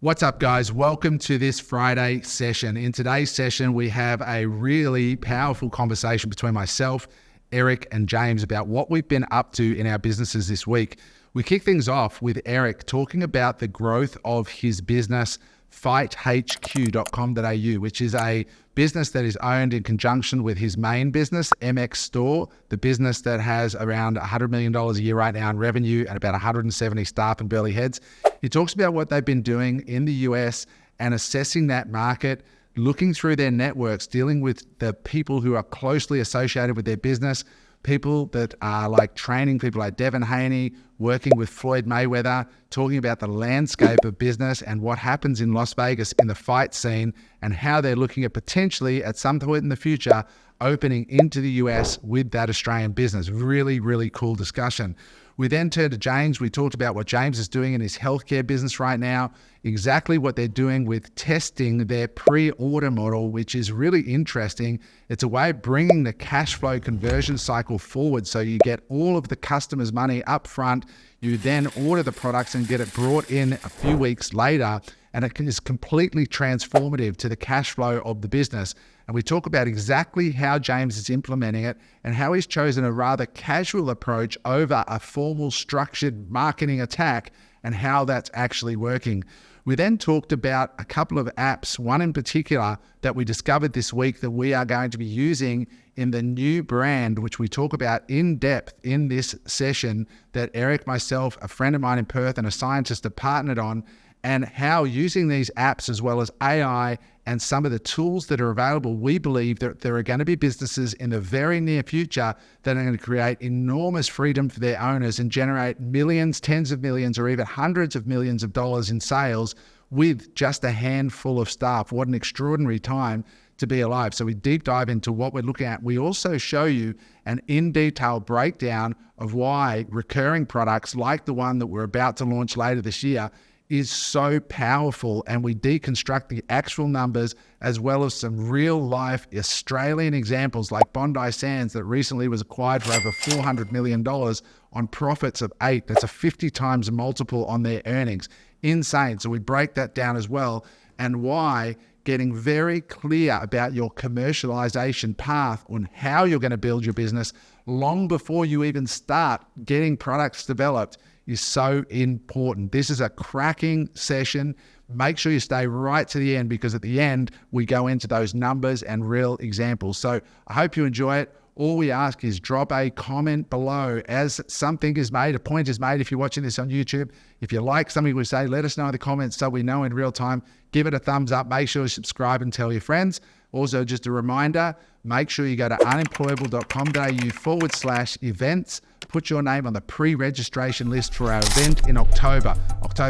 What's up, guys? Welcome to this Friday session. In today's session, we have a really powerful conversation between myself, Eric, and James about what we've been up to in our businesses this week. We kick things off with Eric talking about the growth of his business, FightHQ.com.au, which is a business that is owned in conjunction with his main business, MX Store, the business that has around $100 million a year right now in revenue and about 170 staff and burly heads. He talks about what they've been doing in the US and assessing that market, looking through their networks, dealing with the people who are closely associated with their business, people that are like training people like Devin Haney, working with Floyd Mayweather, talking about the landscape of business and what happens in Las Vegas in the fight scene and how they're looking at potentially at some point in the future opening into the US with that Australian business. Really, really cool discussion. We then turned to James. We talked about what James is doing in his healthcare business right now, exactly what they're doing with testing their pre-order model, which is really interesting. It's a way of bringing the cash flow conversion cycle forward. So you get all of the customer's money up front. You then order the products and get it brought in a few weeks later. And it is completely transformative to the cash flow of the business. And we talk about exactly how James is implementing it and how he's chosen a rather casual approach over a formal structured marketing attack and how that's actually working. We then talked about a couple of apps, one in particular that we discovered this week that we are going to be using in the new brand, which we talk about in depth in this session that Eric, myself, a friend of mine in Perth and a scientist have partnered on, and how using these apps as well as AI and some of the tools that are available, we believe that there are going to be businesses in the very near future that are going to create enormous freedom for their owners and generate millions, tens of millions, or even hundreds of millions of dollars in sales with just a handful of staff. What an extraordinary time to be alive. So we deep dive into what we're looking at. We also show you an in-detail breakdown of why recurring products like the one that we're about to launch later this year is so powerful, and we deconstruct the actual numbers as well as some real life Australian examples like Bondi Sands that recently was acquired for over $400 million on profits of 8. That's a 50 times multiple on their earnings. Insane. So we break that down as well, and why getting very clear about your commercialization path on how you're going to build your business long before you even start getting products developed is so important. This is a cracking session. Make sure you stay right to the end, because at the end, we go into those numbers and real examples. So I hope you enjoy it. All we ask is drop a comment below as something is made, a point is made if you're watching this on YouTube. If you like something we say, let us know in the comments so we know in real time. Give it a thumbs up. Make sure you subscribe and tell your friends. Also, just a reminder, make sure you go to unemployable.com.au/events. Put your name on the pre-registration list for our event in October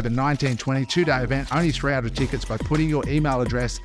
19, 20, 2-day event, only 300 tickets. By putting your email address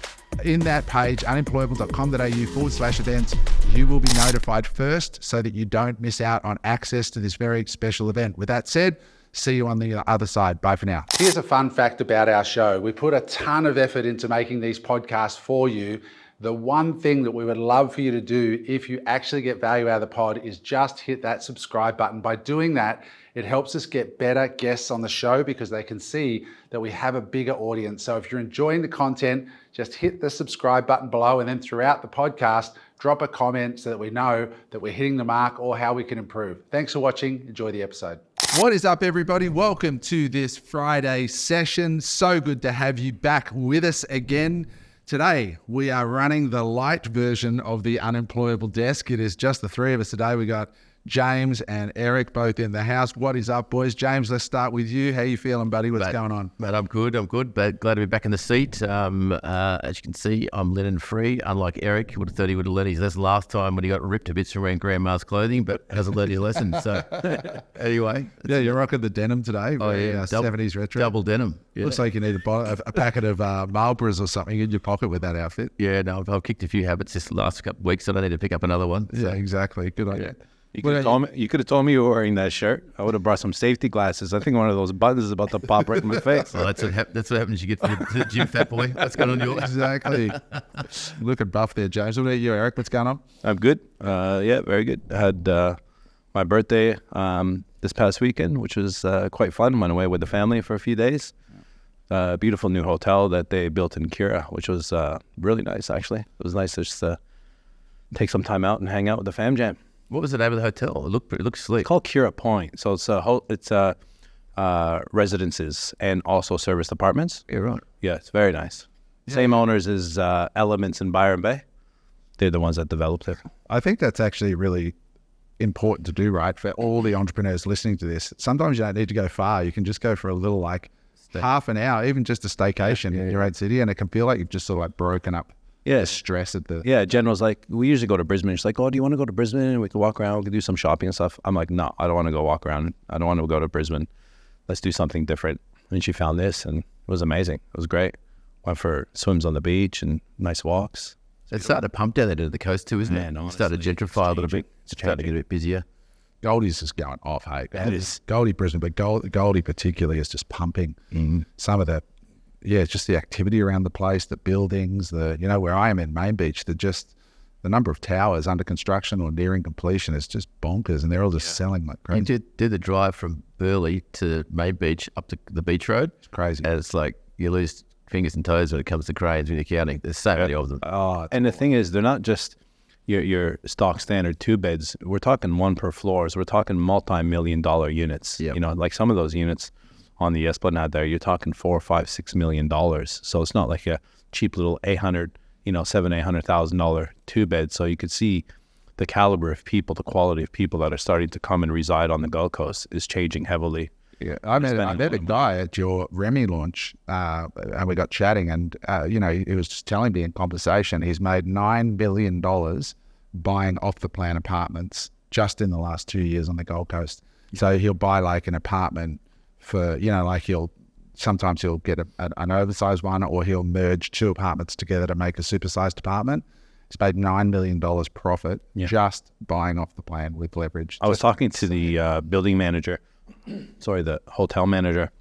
in that page, unemployable.com.au/events, you will be notified first so that you don't miss out on access to this very special event. With that said, see you on the other side. Bye for now. Here's a fun fact about our show. We put a ton of effort into making these podcasts for you. The one thing that we would love for you to do if you actually get value out of the pod is just hit that subscribe button. By doing that, it helps us get better guests on the show because they can see that we have a bigger audience. So if you're enjoying the content, just hit the subscribe button below, and then throughout the podcast, drop a comment so that we know that we're hitting the mark or how we can improve. Thanks for watching. Enjoy the episode. What is up, everybody? Welcome to this Friday session. So good to have you back with us again. Today, we are running the light version of the Unemployable desk. It is just the three of us today. We got James and Eric both in the house. What is up, boys? James, let's start with you. How you feeling, buddy? What's going on? Mate, I'm good. But glad to be back in the seat. As you can see, I'm linen free. Unlike Eric, you would have thought he would have let his last time when he got ripped to bits from wearing grandma's clothing, but hasn't learned his lesson. So anyway. Yeah, you're rocking the denim today. Oh, yeah. 70s retro. Double denim. Yeah. Looks like you need a packet of Marlboros or something in your pocket with that outfit. Yeah, no, I've kicked a few habits this last couple of weeks, so I need to pick up another one. So. Yeah, exactly. Good idea. Yeah. You could have told me you were wearing that shirt. I would have brought some safety glasses. I think one of those buttons is about to pop right in my face. Well, that's what happens. You get to the gym, fat boy. What's going on? Exactly. Looking buff there, James. What about you, Eric? What's going on? I'm good. Yeah, very good. I had my birthday this past weekend, which was quite fun. Went away with the family for a few days. a beautiful new hotel that they built in Kira, which was really nice, actually. It was nice to just take some time out and hang out with the fam jam. What was the name of the hotel? It looks sleek. It's called Kira Point. So it's residences and also service apartments. Yeah, right. Yeah, it's very nice. Yeah. Same owners as Elements in Byron Bay. They're the ones that developed it. I think that's actually really important to do, right? For all the entrepreneurs listening to this, sometimes you don't need to go far. You can just go for a little, like half an hour, even just a staycation in your own city, and it can feel like you've just sort of like broken up the stress at the... Yeah, General's like, we usually go to Brisbane. She's like, oh, do you want to go to Brisbane? And we can walk around, we can do some shopping and stuff. I'm like, no, I don't want to go walk around. I don't want to go to Brisbane. Let's do something different. And she found this, and it was amazing. It was great. Went for swims on the beach and nice walks. It's starting to pump down there to the coast too, isn't Man, it? honestly, Started to gentrify a little bit. It's starting to get a bit busier. Goldie's just going off, hey. It is. Goldie Brisbane, but Goldie particularly is just pumping. Some of the, it's just the activity around the place, the buildings, where I am in Main Beach, the number of towers under construction or nearing completion is just bonkers, and they're all just selling like crazy. You do the drive from Burleigh to Main Beach up to the beach road. It's crazy. And it's like you lose fingers and toes when it comes to cranes when you're counting. There's so many of them. Oh, And the thing is, they're not just your stock standard 2 beds. We're talking one per floors. We're talking multi-million-dollar units. Yep. Like some of those units on the Esplanade there, you're talking $4, $5, $6 million. So it's not like a cheap little $800,000 2 bed. So you could see the caliber of people, the quality of people that are starting to come and reside on the Gold Coast is changing heavily. yeah. I met a guy at your Remy launch, and we got chatting, and he was just telling me in conversation he's made $9 billion buying off-the-plan apartments just in the last 2 years on the Gold Coast. So he'll buy like an apartment for, sometimes he'll get an oversized one, or he'll merge 2 apartments together to make a supersized apartment. He's made $9 million profit just buying off the plan with leverage. I was talking to the building manager, the hotel manager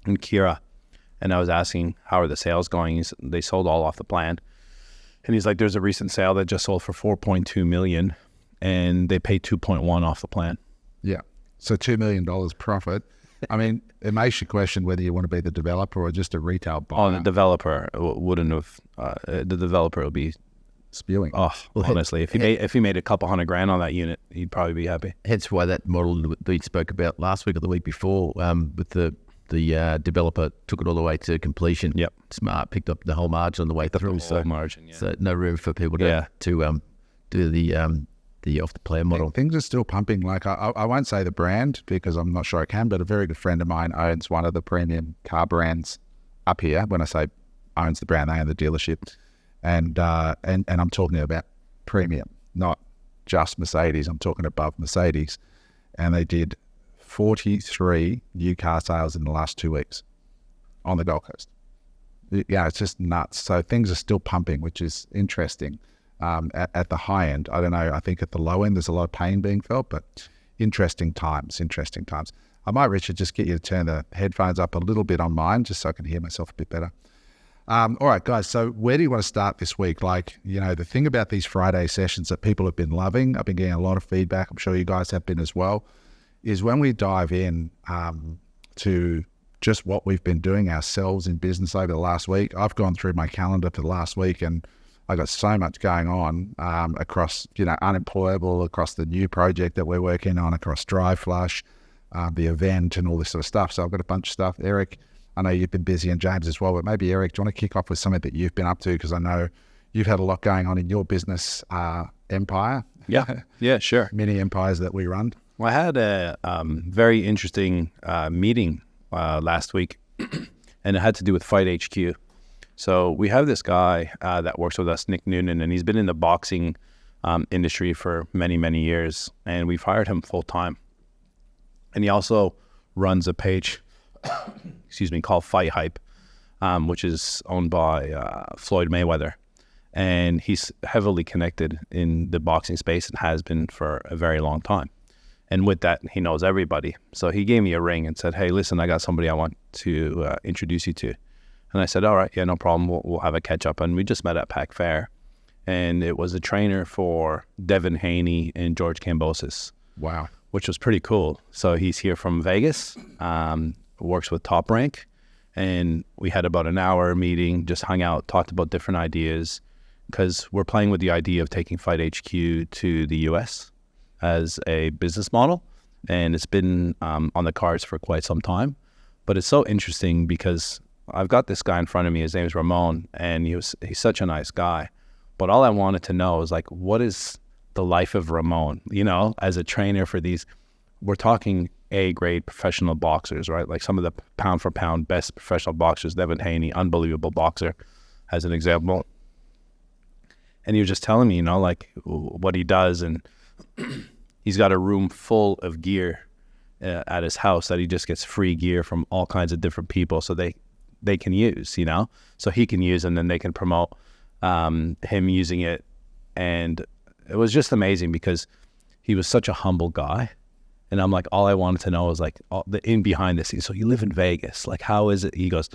in Kira, and I was asking, how are the sales going? They sold all off the plan. And he's like, there's a recent sale that just sold for $4.2 million, and they paid 2.1 off the plan. Yeah. So $2 million profit. I mean, it makes you question whether you want to be the developer or just a retail buyer. Oh, the developer wouldn't have. The developer will be spewing. Oh, honestly, if he made a couple $100,000 on that unit, he'd probably be happy. Hence why that model that we spoke about last week or the week before, with the developer took it all the way to completion. Yep. Smart, picked up the whole margin on the way through. The whole margin, yeah. So no room for people to do the off the plan model. Things are still pumping. Like I won't say the brand because I'm not sure I can, but a very good friend of mine owns one of the premium car brands up here. When I say owns the brand, they own the dealership, and I'm talking about premium, not just Mercedes. I'm talking above Mercedes, and they did 43 new car sales in the last 2 weeks on the Gold Coast. Yeah, it's just nuts. So things are still pumping, which is interesting. At the high end, I don't know, I think at the low end there's a lot of pain being felt, but interesting times. I might, Richard, just get you to turn the headphones up a little bit on mine just so I can hear myself a bit better. All right, guys, so where do you want to start this week? Like, the thing about these Friday sessions that people have been loving, I've been getting a lot of feedback, I'm sure you guys have been as well, is when we dive in to just what we've been doing ourselves in business over the last week. I've gone through my calendar for the last week, and I got so much going on across, Unemployable, across the new project that we're working on, across Drive Flush, the event and all this sort of stuff. So I've got a bunch of stuff. Eric, I know you've been busy, and James as well, but maybe Eric, do you want to kick off with something that you've been up to? Because I know you've had a lot going on in your business empire. Yeah, sure. Many empires that we run. Well, I had a very interesting meeting last week, and it had to do with FightHQ. So we have this guy that works with us, Nick Noonan, and he's been in the boxing industry for many, many years, and we've hired him full time. And he also runs a page, called Fight Hype, which is owned by Floyd Mayweather. And he's heavily connected in the boxing space and has been for a very long time. And with that, he knows everybody. So he gave me a ring and said, hey, listen, I got somebody I want to introduce you to. And I said, all right, yeah, no problem. We'll have a catch up. And we just met at Pac Fair. And it was a trainer for Devin Haney and George Kambosos. Wow. Which was pretty cool. So he's here from Vegas, works with Top Rank, And we had about an hour meeting, just hung out, talked about different ideas, because we're playing with the idea of taking FightHQ to the US as a business model. And it's been on the cards for quite some time. But it's so interesting because I've got this guy in front of me, his name's Ramon, and he's such a nice guy. But all I wanted to know is like, what is the life of Ramon, as a trainer for these, we're talking A-grade professional boxers, right? Like some of the pound for pound best professional boxers, Devin Haney, unbelievable boxer, as an example. And he was just telling me, like what he does. And he's got a room full of gear at his house that he just gets free gear from all kinds of different people. So they can use, so he can use, and then they can promote him using it. And it was just amazing because he was such a humble guy. And I'm like, all I wanted to know was like the in behind the scenes. So you live in Vegas, like how is it? He goes,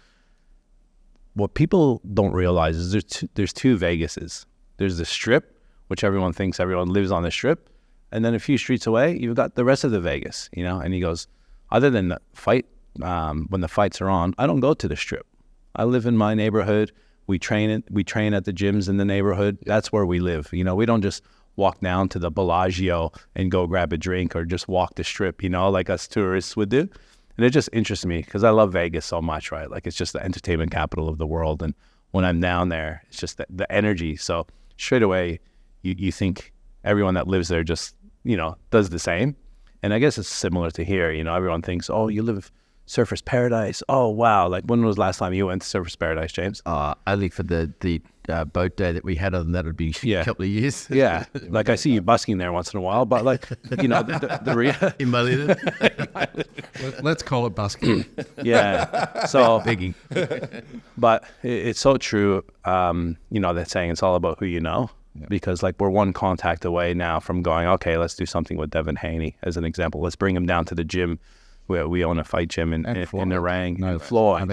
what people don't realize is there's two Vegases. There's the Strip, which everyone thinks everyone lives on the Strip. And then a few streets away, you've got the rest of the Vegas, And he goes, other than the fight, when the fights are on, I don't go to the Strip. I live in my neighborhood. We train at the gyms in the neighborhood. That's where we live. We don't just walk down to the Bellagio and go grab a drink or just walk the Strip, like us tourists would do. And it just interests me because I love Vegas so much, right? Like it's just the entertainment capital of the world. And when I'm down there, it's just the energy. So straight away, you think everyone that lives there just, does the same. And I guess it's similar to here. Everyone thinks, oh, you live Surfer's Paradise. Oh, wow. Like when was the last time you went to Surfer's Paradise, James? Only for the boat day that we had. Other than that, would be a couple of years. Yeah. Like I see you busking there once in a while, but like, Let's call it busking. Yeah. So begging. But it's so true. That saying, it's all about who you know. Yeah. Because like we're one contact away now from going, okay, let's do something with Devin Haney as an example. Let's bring him down to the gym. We own a fight gym in Narang. No, Floyd,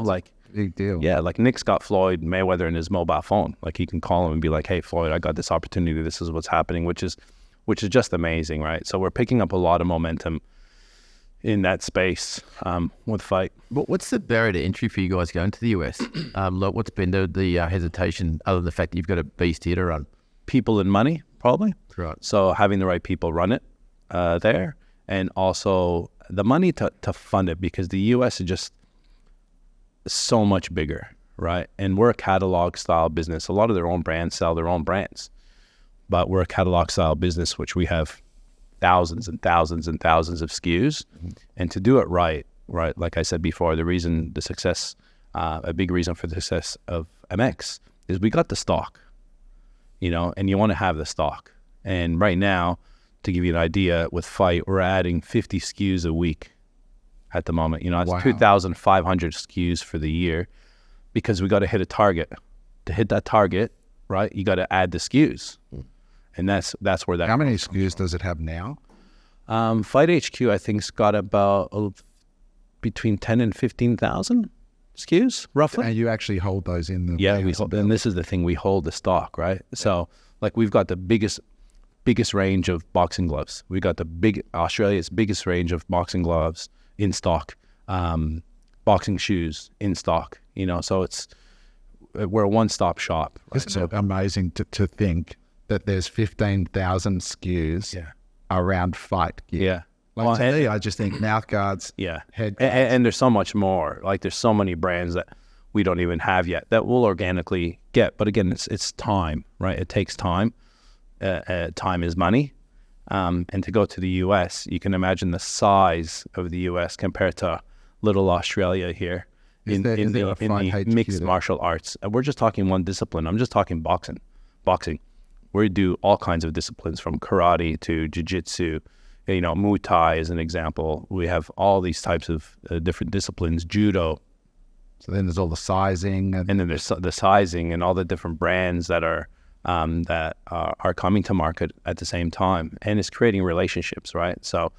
like big deal. Yeah, like Nick's got Floyd Mayweather in his mobile phone. Like he can call him and be like, hey, Floyd, I got this opportunity. This is what's happening, which is just amazing, right? So we're picking up a lot of momentum in that space with fight. What's the barrier to entry for you guys going to the US? What's been the hesitation, other than the fact that you've got a beast here to run? People and money, probably. Right. So having the right people run it there, and also the money to fund it, because the US is just so much bigger, right? And we're a catalog style business. A lot of their own brands sell their own brands, but we're a catalog style business, which we have thousands and thousands and thousands of SKUs. Mm-hmm. And to do it right, like I said before, a big reason for the success of MX is we got the stock, and you want to have the stock. And right now, to give you an idea, with Fight, we're adding 50 SKUs a week at the moment. It's Wow. 2,500 SKUs for the year, because we got to hit a target. To hit that target, right, you got to add the SKUs. And that's where that. How many SKUs does it have now? FightHQ, I think, has got about between 10 and 15,000 SKUs, roughly. And you actually hold those in the Yeah, and this is the thing, we hold the stock, right? So, like, we've got the biggest range of boxing gloves. We got Australia's biggest range of boxing gloves in stock, boxing shoes in stock. So we're a one-stop shop. Right? Isn't it amazing to think that there's 15,000 SKUs around fight gear? Yeah. Like to me, I just think mouth guards, head guards. And there's so much more. Like there's so many brands that we don't even have yet that we'll organically get. But again, it's time, right? It takes time. Time is money. And to go to the US, you can imagine the size of the US compared to little Australia here in the mixed martial arts. And we're just talking one discipline. I'm just talking boxing. We do all kinds of disciplines, from karate to jiu-jitsu, Muay Thai as an example. We have all these types of different disciplines, judo. So then there's all the sizing. And then there's the sizing and all the different brands that are coming to market at the same time. And it's creating relationships, right? So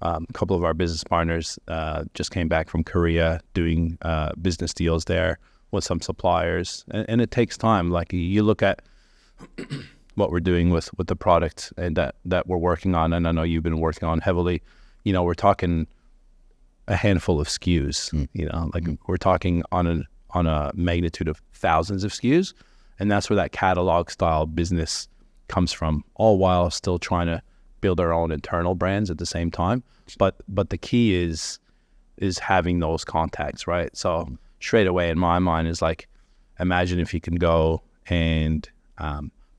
a couple of our business partners just came back from Korea doing business deals there with some suppliers. And it takes time. Like you look at what we're doing with the product and that we're working on, and I know you've been working on heavily, we're talking a handful of SKUs. You know, like we're talking on a magnitude of thousands of SKUs, and that's where that catalog style business comes from. All while still trying to build our own internal brands at the same time. But the key is having those contacts, right? So straight away in my mind is like, imagine if you can go and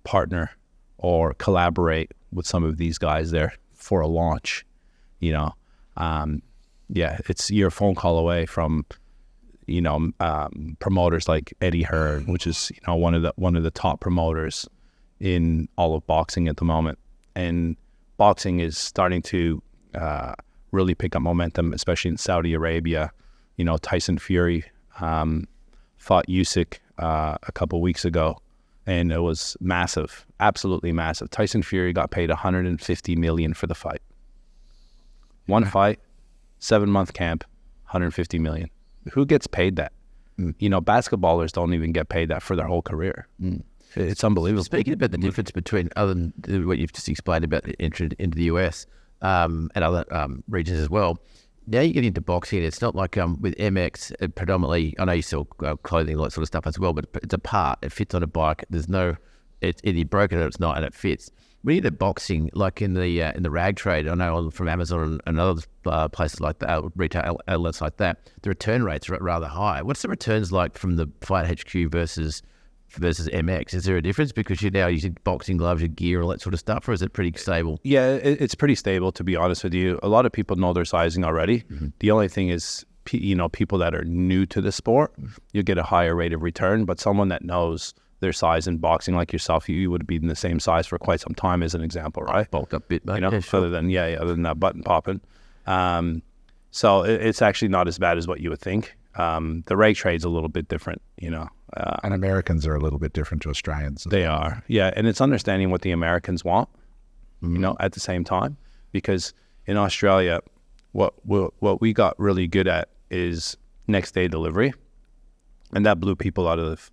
partner or collaborate with some of these guys there for a launch. You know, it's you're a phone call away from, you know, promoters like Eddie Hearn, which is, you know, one of the top promoters in all of boxing at the moment. And boxing is starting to really pick up momentum, especially in Saudi Arabia. You know, Tyson Fury fought Usyk a couple weeks ago, and it was massive, absolutely massive. Tyson Fury got paid $150 million for the fight. One fight, 7-month camp, $150 million. Who gets paid that? You know, basketballers don't even get paid that for their whole career. It's unbelievable. Speaking about the difference between, other than what you've just explained about the entry into the US and other regions as well, now you get into boxing, it's not like with MX, predominantly, I know you sell clothing, all that sort of stuff as well, but it's a part, it fits on a bike. There's no, it's either broken or it's not, and it fits. When you get boxing, like in the rag trade, I know from Amazon and other places like that, retail outlets like that, the return rates are rather high. What's the returns like from the FightHQ versus MX? Is there a difference because you're now using boxing gloves, your gear, all that sort of stuff, or is it pretty stable? Yeah, it's pretty stable, to be honest with you. A lot of people know their sizing already. The only thing is, you know, people that are new to the sport, you'll get a higher rate of return, but someone that knows their size in boxing, like yourself, you would have been the same size for quite some time, as an example, right? Bulked up a bit, mate. You know, Yeah, sure. other than that button popping. So it's actually not as bad as what you would think. The rag trade's a little bit different, you know. And Americans are a little bit different to Australians. They are, yeah. And it's understanding what the Americans want, you know, at the same time. Because in Australia, what we got really good at is next day delivery. And that blew people out of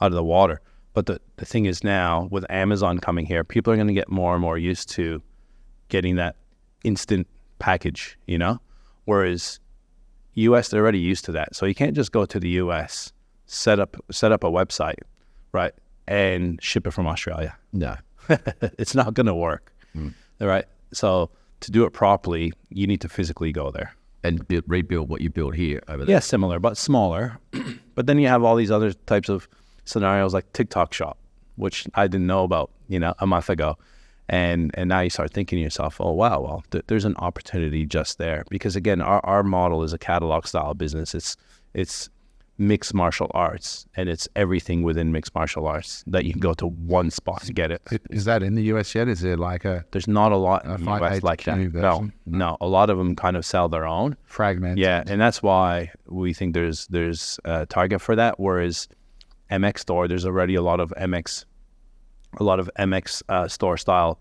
the water. But the thing is now, with Amazon coming here, people are going to get more and more used to getting that instant package, you know? Whereas US, they're already used to that. So you can't just go to the US, set up a website, right, and ship it from Australia. No. It's not going to work, right? So to do it properly, you need to physically go there. And rebuild what you built here over there. Yeah, similar, but smaller. But then you have all these other types of scenarios like TikTok Shop, which I didn't know about, you know, a month ago. And now you start thinking to yourself, oh, wow, well, there's an opportunity just there. Because, again, our model is a catalog-style business. It's mixed martial arts, and it's everything within mixed martial arts that you can go to one spot to get it. Is that in the US yet? Is there like There's not a lot in the US like that. No, a lot of them kind of sell their own. fragmented? Yeah, and that's why we think there's a target for that. Whereas MX Store, there's already a lot of MX store style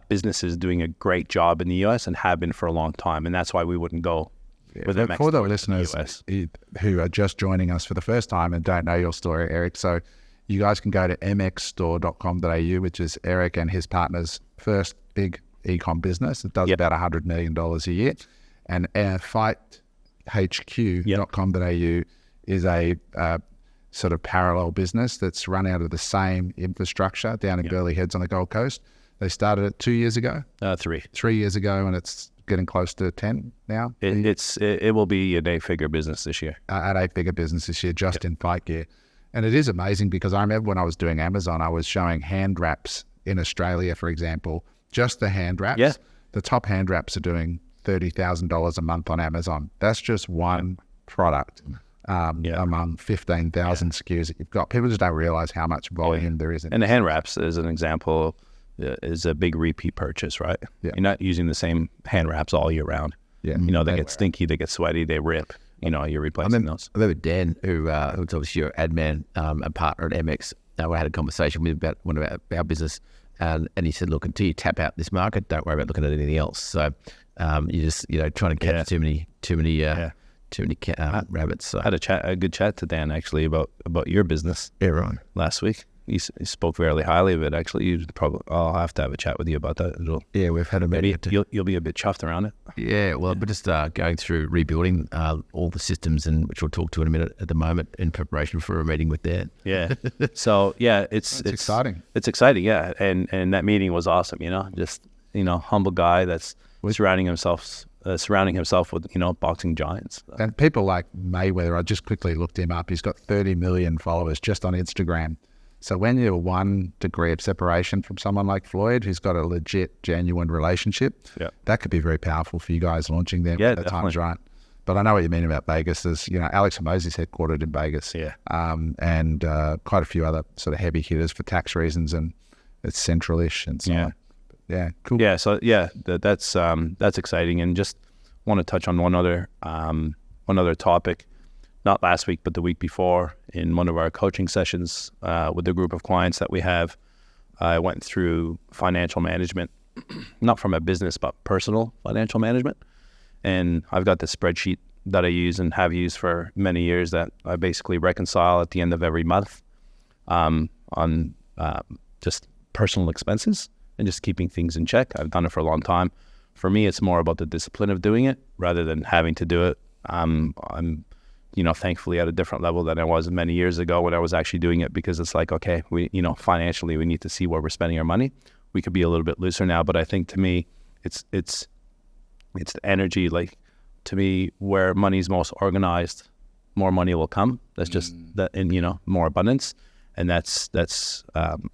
businesses doing a great job in the US and have been for a long time, and that's why we wouldn't go with MX For the Store listeners in the US. who are just joining us for the first time and don't know your story, Eric, so you guys can go to mxstore.com.au, which is Eric and his partner's first big e-com business. It does about $100 million a year. And FightHQ.com.au is a sort of parallel business that's run out of the same infrastructure down in Burleigh Heads on the Gold Coast. They started it 2 years ago. 3 years ago, and it's getting close to 10 now. It will be an 8-figure business this year. An 8-figure business this year, just in fight gear. And it is amazing because I remember when I was doing Amazon, I was showing hand wraps in Australia, for example, just the hand wraps. Yeah. The top hand wraps are doing $30,000 a month on Amazon. That's just one product among 15,000 SKUs that you've got. People just don't realize how much volume there is. And the hand wraps, as an example, is a big repeat purchase, right? Yeah. You're not using the same hand wraps all year round. Yeah. You know, they get stinky, they get sweaty, they rip. You know, you're replacing those. I remember Dan, who's obviously your ad man, a partner at MX. We had a conversation with about one of our business, and he said, "Look, until you tap out this market, don't worry about looking at anything else." So you just trying to catch too many rabbits. So. I had a good chat to Dan actually about your business. Yeah, right. Last week. he spoke fairly highly of it. Actually, I'll have to have a chat with you about that. Yeah, we've had a maybe you'll be a bit chuffed around it. Yeah, well, we're just going through rebuilding all the systems, and which we'll talk to in a minute at the moment in preparation for a meeting with Dan. Yeah. So yeah, it's exciting. It's exciting, yeah. And that meeting was awesome. Just humble guy that's surrounding himself with boxing giants. And people like Mayweather, I just quickly looked him up. He's got 30 million followers just on Instagram. So when you're 1 degree of separation from someone like Floyd, who's got a legit, genuine relationship, that could be very powerful for you guys launching them at the time's right. But I know what you mean about Vegas. There's, Alex Hormozi's headquartered in Vegas. Yeah. And quite a few other sort of heavy hitters for tax reasons, and it's central-ish and so on. Yeah, cool. Yeah, so that's exciting, and just want to touch on one other topic. Not last week, but the week before, in one of our coaching sessions with the group of clients that we have, I went through financial management, not from a business but personal financial management, and I've got this spreadsheet that I use and have used for many years that I basically reconcile at the end of every month on just personal expenses and just keeping things in check. I've done it for a long time. For me, it's more about the discipline of doing it rather than having to do it. I'm thankfully at a different level than I was many years ago when I was actually doing it, because it's like, okay, we, financially we need to see where we're spending our money. We could be a little bit looser now, but I think to me, it's the energy, like to me, where money's most organized, more money will come. That's just that, and more abundance. And that's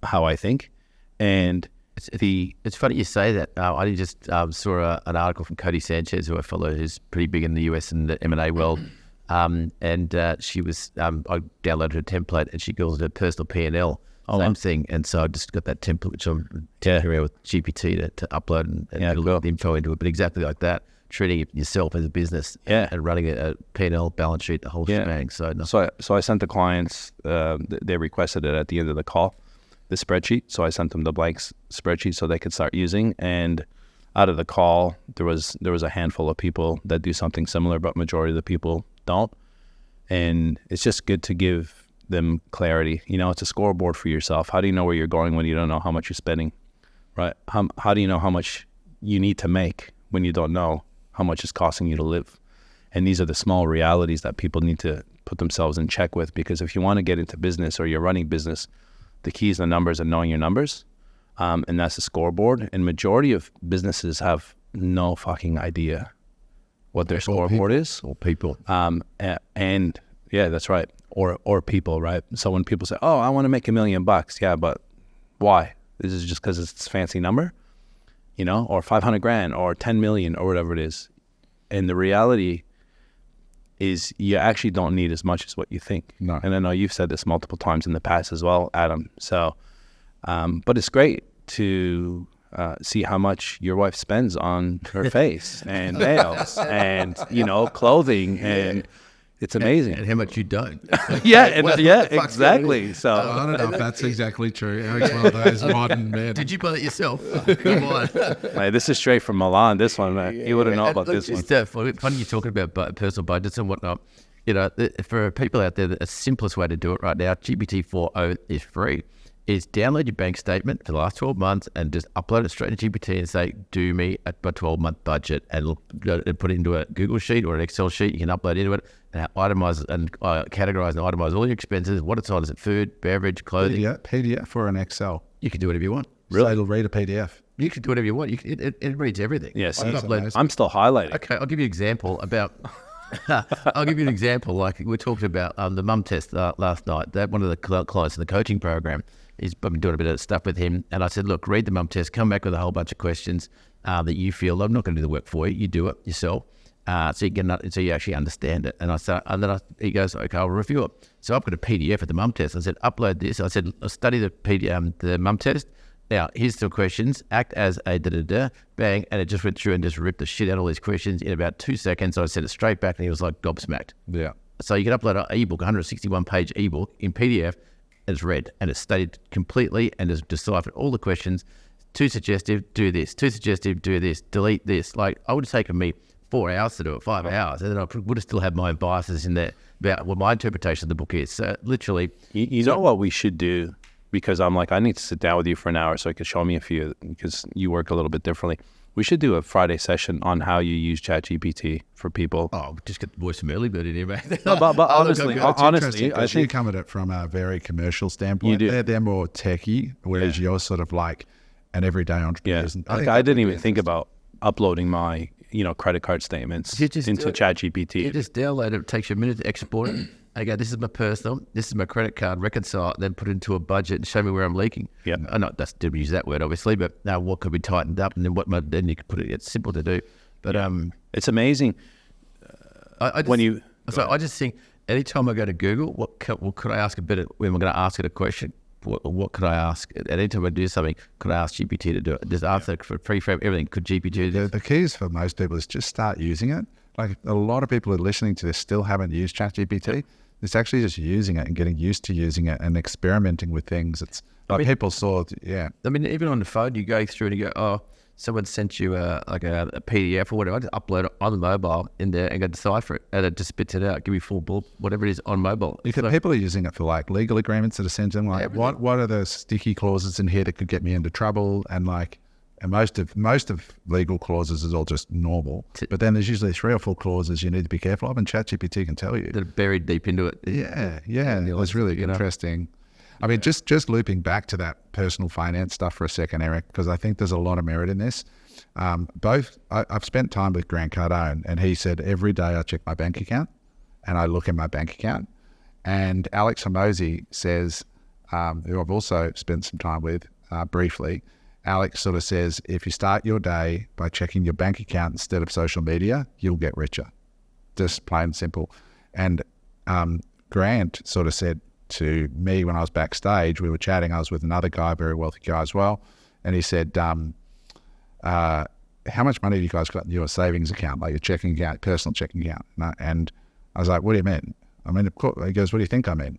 how I think. And it's funny you say that. I just saw an article from Cody Sanchez, who I follow, who's pretty big in the US and the M&A world. And she was, I downloaded her template, and she calls it a personal P&L, same thing. And so I just got that template, which I'm tinkering around with GPT to upload and put a lot of info into it. But exactly like that, treating yourself as a business and running a P&L, balance sheet, the whole shebang. So I sent the clients, they requested it at the end of the call, the spreadsheet. So I sent them the blank spreadsheet so they could start using. And out of the call, there was a handful of people that do something similar, but majority of the people don't. And it's just good to give them clarity. It's a scoreboard for yourself. How do you know where you're going when you don't know how much you're spending, right? How do you know how much you need to make when you don't know how much it's costing you to live? And these are the small realities that people need to put themselves in check with, because if you want to get into business or you're running business, the key is the numbers and knowing your numbers. And that's the scoreboard. And majority of businesses have no fucking idea what their scoreboard is. Or people. And yeah, that's right. Or people, right? So when people say, oh, I want to make $1 million. Yeah, but why? This is just because it's a fancy number, or 500 grand or 10 million or whatever it is. And the reality is you actually don't need as much as what you think. No. And I know you've said this multiple times in the past as well, Adam. So, but it's great to see how much your wife spends on her face and nails and, clothing, and it's amazing. And how much you don't. Exactly. So I don't know if that's exactly true. Eric's one of those modern men. Did you buy it yourself? Come on. Mate, this is straight from Milan, this one, man. You wouldn't know about this one. It's funny you're talking about personal budgets and whatnot. For people out there, the simplest way to do it right now, GPT-4o is free. Is download your bank statement for the last 12 months and just upload it straight to GPT and say, do me a 12-month budget, and put it into a Google sheet or an Excel sheet. You can upload into it and itemize and categorize and itemize all your expenses. What it's on, is it food, beverage, clothing? PDF or an Excel. You can do whatever you want. Really? So it'll read a PDF. You can do whatever you want. It reads everything. Yes, I'm still highlighting. Okay, I'll give you an example about... I'll give you an example. Like we talked about the mum test last night. That one of the clients in the coaching program, I've been doing a bit of stuff with him, and I said, look, read the mum test, come back with a whole bunch of questions that you feel, I'm not going to do the work for you, you do it yourself, so you actually understand it. And he goes, okay, I'll review it. So I've got a PDF of the mum test. I said, upload this. I said, study the mum test. Now, here's some questions. Act as a bang, and it just went through and just ripped the shit out of all these questions in about 2 seconds. So I sent it straight back, and he was like gobsmacked. Yeah. So you can upload an ebook, 161-page ebook in PDF, and it's read, and it's studied completely, and has deciphered all the questions. Too suggestive, do this. Too suggestive, do this. Delete this. Like, it would have taken me 4 hours to do it, 5 hours, and then I would have still had my own biases in there about what my interpretation of the book is. So literally... You know what we should do because I'm like, I need to sit down with you for an hour so I can show me a few, because you work a little bit differently. We should do a Friday session on how you use ChatGPT for people. Oh, just get the voice from early bird in here, mate. No, but honestly, Interesting, I you think come at it from a very commercial standpoint. You do. They're more techie, whereas you're sort of like an everyday entrepreneur. I didn't even think about uploading my credit card statements into ChatGPT. You just download it. It takes you a minute to export it. I go, this is my personal, this is my credit card, reconcile it, then put it into a budget and show me where I'm leaking. Yeah. I know that's didn't use that word obviously, but now what could be tightened up, and then then you can put it. It's simple to do, but it's amazing. I just think anytime I go to Google, what could I ask when I'm going to ask it a question? What could I ask? At any time I do something, could I ask GPT to do it? Just ask it for prefab everything. Could GPT do this? The keys for most people is just start using it. Like a lot of people who are listening to this still haven't used ChatGPT. It's actually just using it and getting used to using it and experimenting with things. It's like people saw, yeah. I mean, even on the phone, you go through and you go, oh, someone sent you a PDF or whatever. I just upload it on the mobile in there and go decipher it, and it just spits it out. Give me full bulk, whatever it is on mobile. People are using it for like legal agreements that are sent in. Like, what are the sticky clauses in here that could get me into trouble? And like, and most of legal clauses is all just normal. But then there's usually 3 or 4 clauses you need to be careful of, and ChatGPT can tell you. They're buried deep into it. Yeah. It was really interesting. I mean, just looping back to that personal finance stuff for a second, Eric, because I think there's a lot of merit in this. I've spent time with Grant Cardone, and he said every day I check my bank account and I look in my bank account. And Alex Hormozi says, who I've also spent some time with briefly, Alex sort of says, if you start your day by checking your bank account instead of social media, you'll get richer. Just plain and simple. And Grant sort of said to me when I was backstage, we were chatting, I was with another guy, very wealthy guy as well, and he said, how much money have you guys got in your savings account, like your checking account, personal checking account? And I was like, what do you mean? I mean, of course. He goes, what do you think I mean?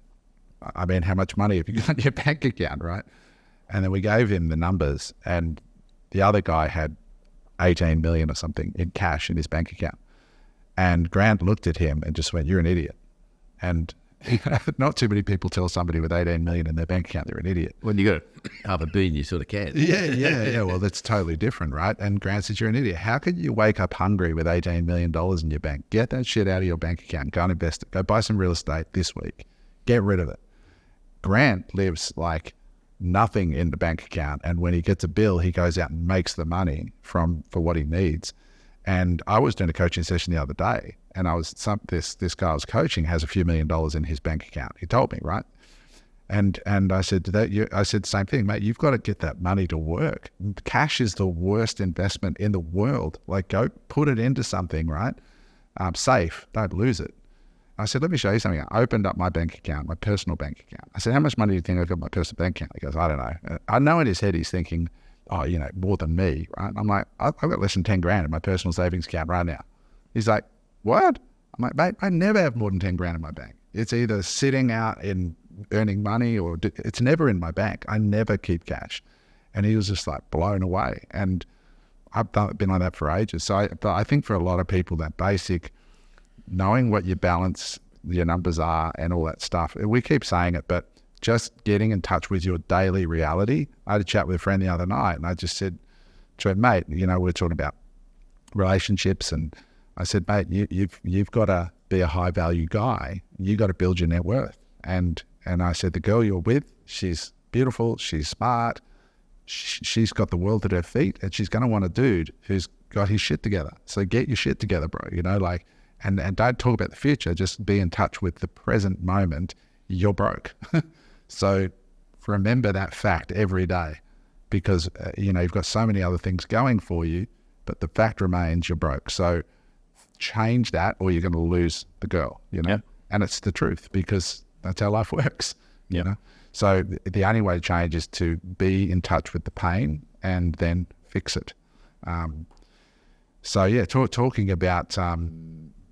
I mean, how much money have you got in your bank account, right? And then we gave him the numbers, and the other guy had 18 million or something in cash in his bank account. And Grant looked at him and just went, you're an idiot. And not too many people tell somebody with 18 million in their bank account they're an idiot. When you got $500 million, you sort of can. Yeah. Well, that's totally different, right? And Grant says, you're an idiot. How could you wake up hungry with $18 million in your bank? Get that shit out of your bank account. Go and invest it. Go buy some real estate this week. Get rid of it. Grant lives like nothing in the bank account, and when he gets a bill, he goes out and makes the money for what he needs. And I was doing a coaching session the other day, and this guy I was coaching has a few $1 million in his bank account. He told me, right? And I said I said the same thing, mate. You've got to get that money to work. Cash is the worst investment in the world. Like, go put it into something, right? Safe. Don't lose it. I said, let me show you something. I opened up my bank account, my personal bank account. I said, how much money do you think I've got in my personal bank account? He goes, I don't know. I know in his head he's thinking, oh, more than me, right? I'm like, I've got less than 10 grand in my personal savings account right now. He's like, what? I'm like, mate, I never have more than 10 grand in my bank. It's either sitting out in earning money or it's never in my bank. I never keep cash. And he was just like blown away. And I've been like that for ages. So I think for a lot of people, that basic knowing what your balance, your numbers are and all that stuff, we keep saying it, but just getting in touch with your daily reality. I had a chat with a friend the other night, and I just said to him, mate, we're talking about relationships, and I said, mate, you've got to be a high value guy. You got to build your net worth. And I said, the girl you're with, she's beautiful, she's smart, she's got the world at her feet, and she's going to want a dude who's got his shit together. So get your shit together, bro. And don't talk about the future. Just be in touch with the present moment. You're broke. So remember that fact every day, because you've got so many other things going for you, but the fact remains you're broke. So change that, or you're going to lose the girl. Yeah. And it's the truth, because that's how life works. So the only way to change is to be in touch with the pain and then fix it. Talking about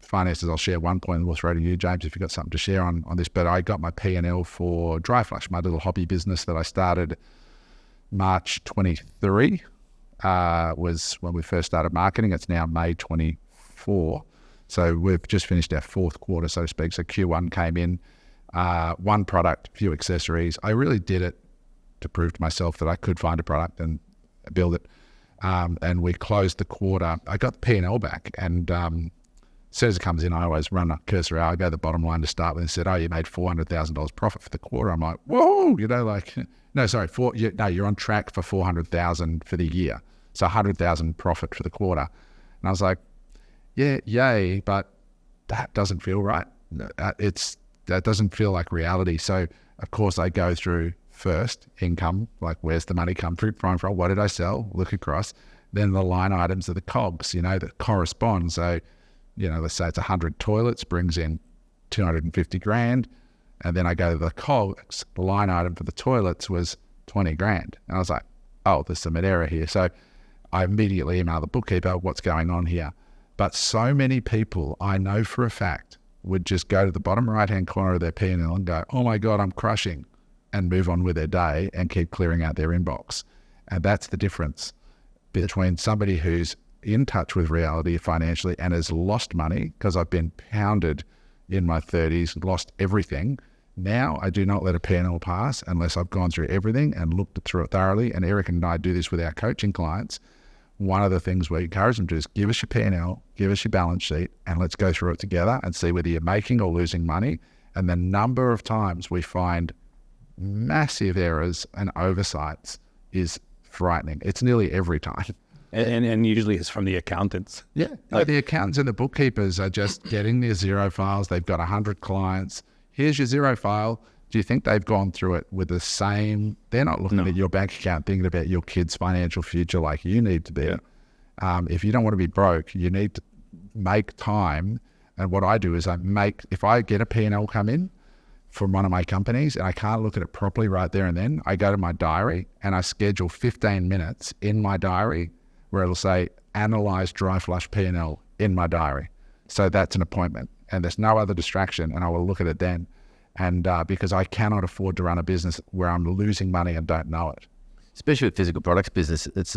finances, I'll share one point and we'll throw to you, James, if you've got something to share on this. But I got my P&L for Dry Flush, my little hobby business that I started March 23, was when we first started marketing. It's now May 24. So we've just finished our fourth quarter, so to speak. So Q1 came in, one product, few accessories. I really did it to prove to myself that I could find a product and build it. And we closed the quarter. I got the P&L back, and as soon as it comes in, I always run a cursor out. I go to the bottom line to start with and said, "Oh, you made $400,000 profit for the quarter." I'm like, "Whoa!" No, sorry, you're on track for $400,000 for the year, so $100,000 profit for the quarter. And I was like, "Yeah, yay!" But that doesn't feel right. That doesn't feel like reality. So of course I go through first income, like where's the money come from? What did I sell? Look across. Then the line items are the COGS, that correspond. So, let's say it's 100 toilets, brings in 250 grand. And then I go to the COGS, the line item for the toilets was 20 grand. And I was like, oh, there's some error here. So I immediately email the bookkeeper, what's going on here? But so many people I know for a fact would just go to the bottom right-hand corner of their P&L and go, oh my God, I'm crushing, and move on with their day and keep clearing out their inbox. And that's the difference between somebody who's in touch with reality financially and has lost money, because I've been pounded in my 30s, lost everything. Now I do not let a P&L pass unless I've gone through everything and looked through it thoroughly. And Eric and I do this with our coaching clients. One of the things we encourage them to do is give us your P&L, give us your balance sheet, and let's go through it together and see whether you're making or losing money. And the number of times we find massive errors and oversights is frightening. It's nearly every time. And usually it's from the accountants. Yeah. The accountants and the bookkeepers are just getting their zero files. They've got 100 clients. Here's your zero file. Do you think they've gone through it with the same? They're not looking at your bank account thinking about your kid's financial future like you need to be. Yeah. If you don't want to be broke, you need to make time. And what I do is if I get a P&L come in from one of my companies and I can't look at it properly right there and then, I go to my diary and I schedule 15 minutes in my diary where it'll say, analyze dry flush P&L in my diary. So that's an appointment and there's no other distraction, and I will look at it then. And because I cannot afford to run a business where I'm losing money and don't know it. Especially with physical products business, it's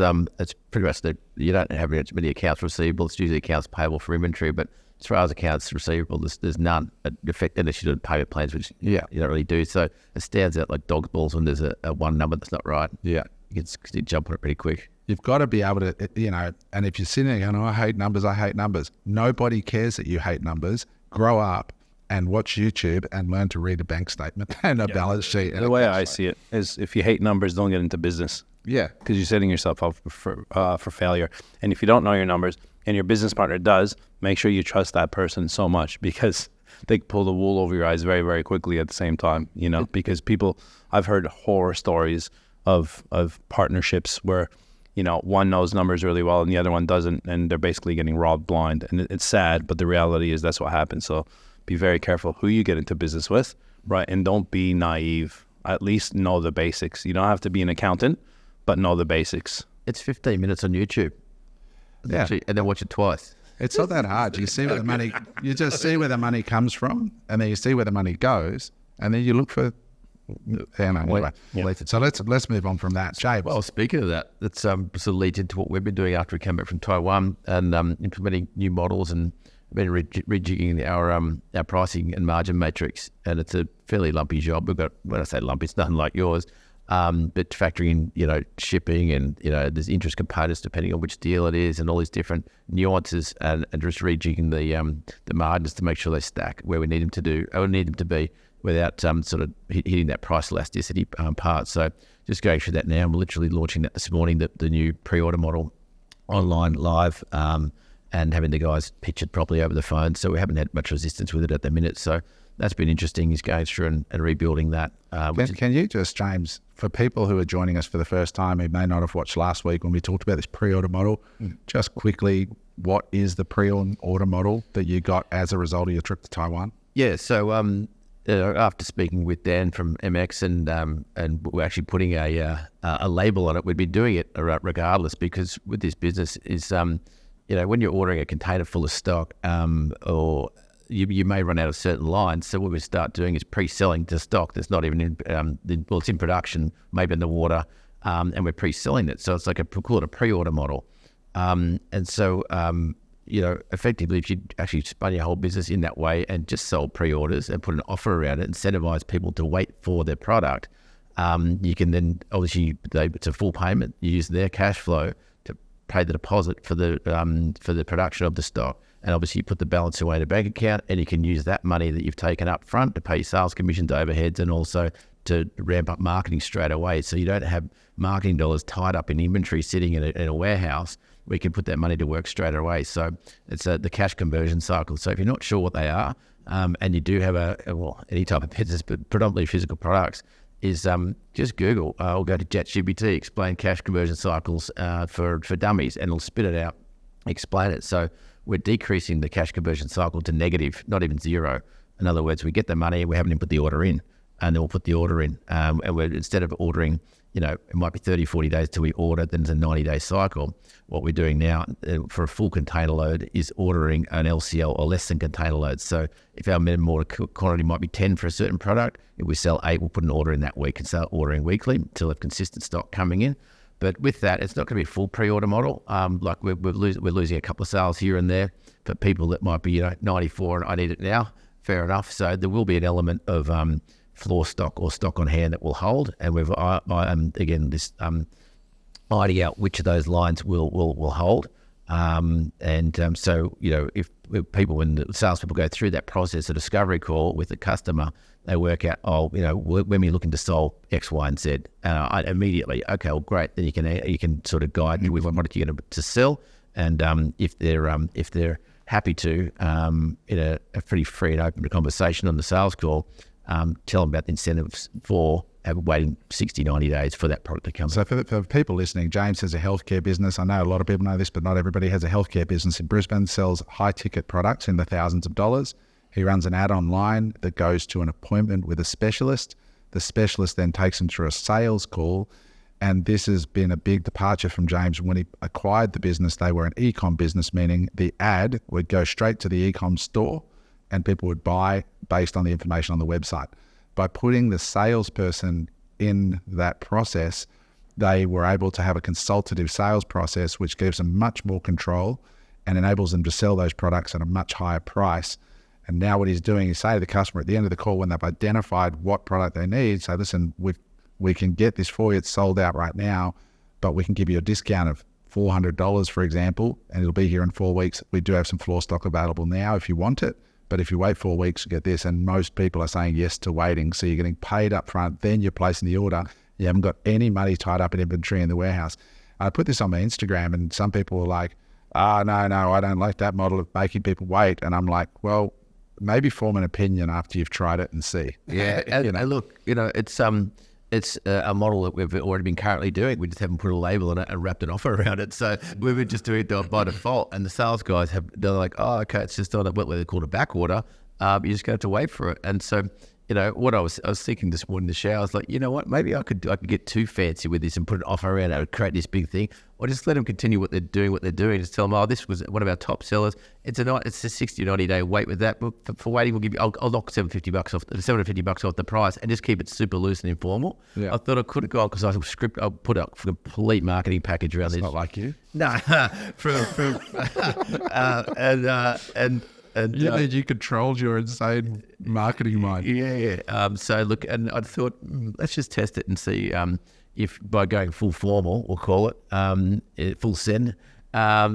pretty much that you don't have many accounts receivable. It's usually accounts payable for inventory, but as far as accounts receivable, there's none effect unless you do payment plans, which you don't really do. So it stands out like dog's balls when there's a one number that's not right. Yeah, you can jump on it pretty quick. You've got to be able to, and if you're sitting there going, oh, I hate numbers. Nobody cares that you hate numbers. Grow up and watch YouTube and learn to read a bank statement and a balance sheet. The way I see it is, if you hate numbers, don't get into business. Yeah. Because you're setting yourself up for failure. And if you don't know your numbers and your business partner does, make sure you trust that person so much, because they pull the wool over your eyes very, very quickly at the same time, because I've heard horror stories of partnerships where, one knows numbers really well and the other one doesn't, and they're basically getting robbed blind. And it's sad, but the reality is that's what happens. So be very careful who you get into business with, right? And don't be naive. At least know the basics. You don't have to be an accountant, but know the basics. It's 15 minutes on YouTube. Yeah. And then watch it twice. It's not that hard. You see where the money, you just see where the money comes from, and then you see where the money goes, and then you look for, anyway. Yeah. So let's move on from that. James. Well, speaking of that, that's sort of leads into what we've been doing after we came back from Taiwan and implementing new models and been rejigging our pricing and margin matrix, and it's a fairly lumpy job. We've got, when I say lumpy, it's nothing like yours, but factoring in, shipping and, there's interest components depending on which deal it is and all these different nuances, and just rejigging the margins to make sure they stack where we need them to be without sort of hitting that price elasticity part. So just going through that now. I'm literally launching that this morning, the new pre-order model online live, and having the guys pitch it properly over the phone. So we haven't had much resistance with it at the minute. So that's been interesting, is going through and rebuilding that. Can you just, James, for people who are joining us for the first time who may not have watched last week when we talked about this pre-order model, just quickly, what is the pre-order model that you got as a result of your trip to Taiwan? Yeah, so after speaking with Dan from MX and we're actually putting a label on it, we'd be doing it regardless, because with this business is, when you're ordering a container full of stock, or you may run out of certain lines. So what we start doing is pre-selling the stock that's not even it's in production, maybe in the water, and we're pre-selling it. So it's like call it a pre-order model. And so, effectively, if you actually spun your whole business in that way and just sold pre-orders and put an offer around it, incentivize people to wait for their product, You can then obviously it's a full payment. You use their cash flow to pay the deposit for the production of the stock, and obviously you put the balance away in a bank account, and you can use that money that you've taken up front to pay sales commissions, overheads, and also to ramp up marketing straight away. So you don't have marketing dollars tied up in inventory sitting in a warehouse. We can put that money to work straight away. So it's the cash conversion cycle. So if you're not sure what they are, and you do have any type of business, but predominantly physical products, is just Google or go to ChatGPT, explain cash conversion cycles for dummies, and it'll spit it out, explain it. So we're decreasing the cash conversion cycle to negative, not even zero. In other words, we get the money, we haven't even put the order in, and then we'll put the order in. And instead of ordering, it might be 30, 40 days till we order, then it's a 90-day cycle. What we're doing now for a full container load is ordering an LCL or less than container load. So if our minimum order quantity might be 10 for a certain product, if we sell 8, we'll put an order in that week and start ordering weekly until we have consistent stock coming in. But with that, it's not going to be a full pre-order model. Like we're losing a couple of sales here and there for people that might be 94 and I need it now. Fair enough. So there will be an element of floor stock or stock on hand that will hold, and we've ironing out which of those lines will hold. So if people, when the salespeople go through that process, a discovery call with the customer, they work out, when we're looking to solve X, Y, and Z, immediately, okay, well, great. Then you can sort of guide with what product you're going to sell, and if they're happy to, in a pretty free and open conversation on the sales call, tell them about the incentives for waiting 60, 90 days for that product to come. So for people listening, James has a healthcare business. I know a lot of people know this, but not everybody has a healthcare business in Brisbane, sells high-ticket products in the thousands of dollars. He runs an ad online that goes to an appointment with a specialist. The specialist then takes him through a sales call, and this has been a big departure from James. When he acquired the business, they were an e-com business, meaning the ad would go straight to the e-com store and people would buy based on the information on the website. By putting the salesperson in that process, they were able to have a consultative sales process, which gives them much more control and enables them to sell those products at a much higher price. And now what he's doing is say to the customer at the end of the call, when they've identified what product they need, say, listen, we can get this for you. It's sold out right now, but we can give you a discount of $400, for example, and it'll be here in 4 weeks. We do have some floor stock available now if you want it. But if you wait 4 weeks, you get this. And most people are saying yes to waiting. So you're getting paid up front, then you're placing the order. You haven't got any money tied up in inventory in the warehouse. I put this on my Instagram, and some people were like, no, I don't like that model of making people wait. And I'm like, well, maybe form an opinion after you've tried it and see. Yeah, and look, it's a model that we've already been currently doing. We just haven't put a label on it and wrapped an offer around it. So we were just doing it by default. And the sales guys they're like, oh, okay, it's just on what they call a back order. You just have to wait for it. And so, what I was thinking this morning in the shower, I was like, you know what, maybe I could get too fancy with this and put an offer around it and create this big thing, or just let them continue what they're doing. Just tell them, this was one of our top sellers. It's a 60, 90 day wait with that. But for waiting, we'll give you, I'll knock $750 off the price and just keep it super loose and informal. Yeah. I thought I could have gone because I'll put a complete marketing package around this. Not like you. No, You controlled your insane marketing mind. Yeah. So look, and I thought, let's just test it and see if by going full formal, we'll call it, full send,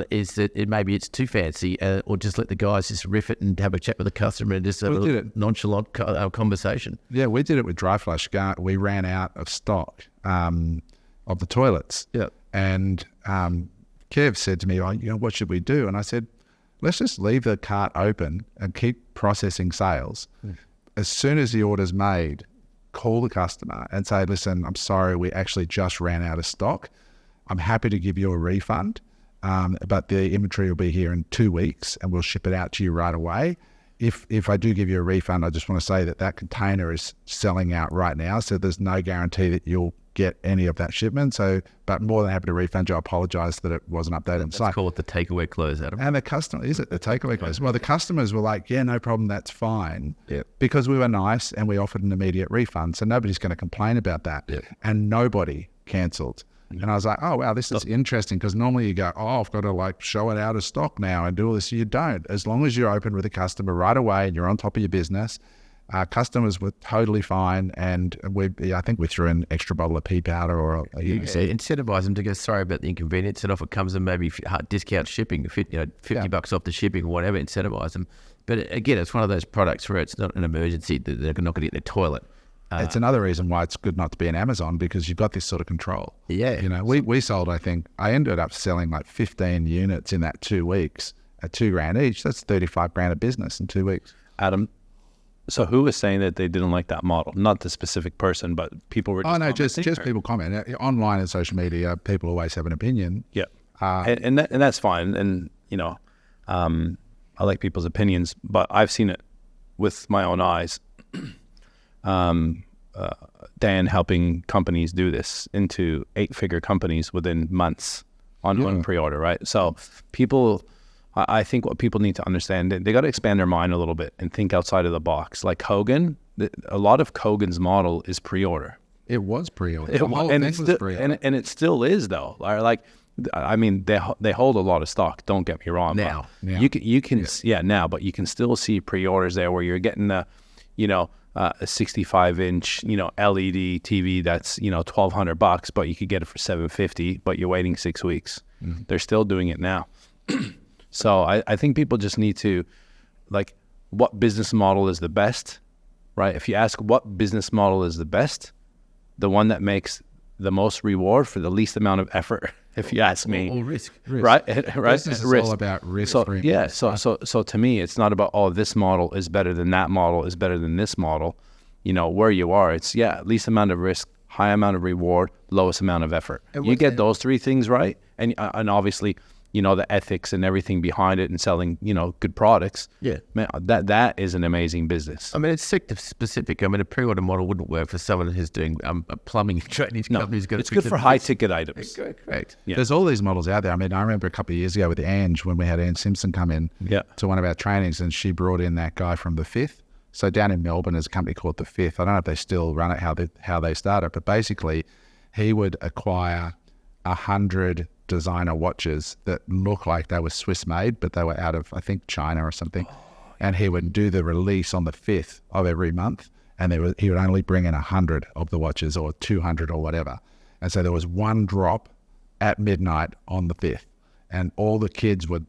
is that maybe it's too fancy, or just let the guys just riff it and have a chat with the customer and just have a nonchalant conversation. Yeah, we did it with Dry Flush. We ran out of stock of the toilets. Yeah. And Kev said to me, what should we do? And I said, let's just leave the cart open and keep processing sales. As soon as the order's made, call the customer and say, listen, I'm sorry, we actually just ran out of stock. I'm happy to give you a refund, but the inventory will be here in 2 weeks and we'll ship it out to you right away. If I do give you a refund, I just want to say that container is selling out right now, so there's no guarantee that you'll get any of that shipment. But more than happy to refund you. I apologize that it wasn't updated on the site. Let's call it the takeaway close, Adam. And the customer, is it the takeaway close? Well, the customers were like, yeah, no problem, that's fine. Yep. Because we were nice and we offered an immediate refund. So nobody's going to complain about that. Yep. And nobody cancelled. And I was like, oh, wow, this is interesting, because normally you go, I've got to show it out of stock now and do all this. You don't. As long as you're open with the customer right away and you're on top of your business, Our customers were totally fine, and I think we threw an extra bottle of pea powder or Incentivize them to go, sorry about the inconvenience, and off it comes and maybe discount shipping, $50 off the shipping or whatever, incentivize them. But again, it's one of those products where it's not an emergency that they're not going to get in the toilet. It's another reason why it's good not to be in Amazon, because you've got this sort of control. Yeah. You know, we sold, I ended up selling like 15 units in that 2 weeks at $2,000 each. That's $35,000 of business in 2 weeks. Adam, so who was saying that they didn't like that model? Not the specific person, but people were just just people comment. Online and social media, people always have an opinion. Yeah. And that's fine. And, you know, I like people's opinions, but I've seen it with my own eyes. Dan helping companies do this into 8-figure companies within months on pre-order, right? So people, I think what people need to understand, they got to expand their mind a little bit and think outside of the box. Like Kogan, a lot of Kogan's model is pre-order. It was pre-order. And it still is, though. Like, I mean, they hold a lot of stock. Don't get me wrong. Now. You can now, but you can still see pre-orders there where you're getting a 65-inch, LED TV that's $1,200, but you could get it for $750, but you're waiting 6 weeks. Mm-hmm. They're still doing it now. So I think people just need to, like, what business model is the best, right? If you ask what business model is the best, the one that makes the most reward for the least amount of effort, if you ask me. Or risk. Right? Business is all about risk. So to me, it's not about, this model is better than that model, is better than this model. Where you are, it's, least amount of risk, high amount of reward, lowest amount of effort. You get those three things right, and obviously, the ethics and everything behind it and selling, good products. Yeah. Man, that is an amazing business. I mean, it's sector specific. I mean, a pre-order model wouldn't work for someone who's doing a plumbing and drainage company. It's good for high-ticket items. Correct. Yeah. There's all these models out there. I mean, I remember a couple of years ago with Ange, when we had Ange Simpson come in to one of our trainings, and she brought in that guy from The Fifth. So down in Melbourne, there's a company called The Fifth. I don't know if they still run it, how they started, but basically he would acquire 100 designer watches that look like they were Swiss made, but they were out of, I think, China or something. And he would do the release on the 5th of every month, and he would only bring in 100 of the watches or 200 or whatever. And so there was one drop at midnight on the 5th, and all the kids were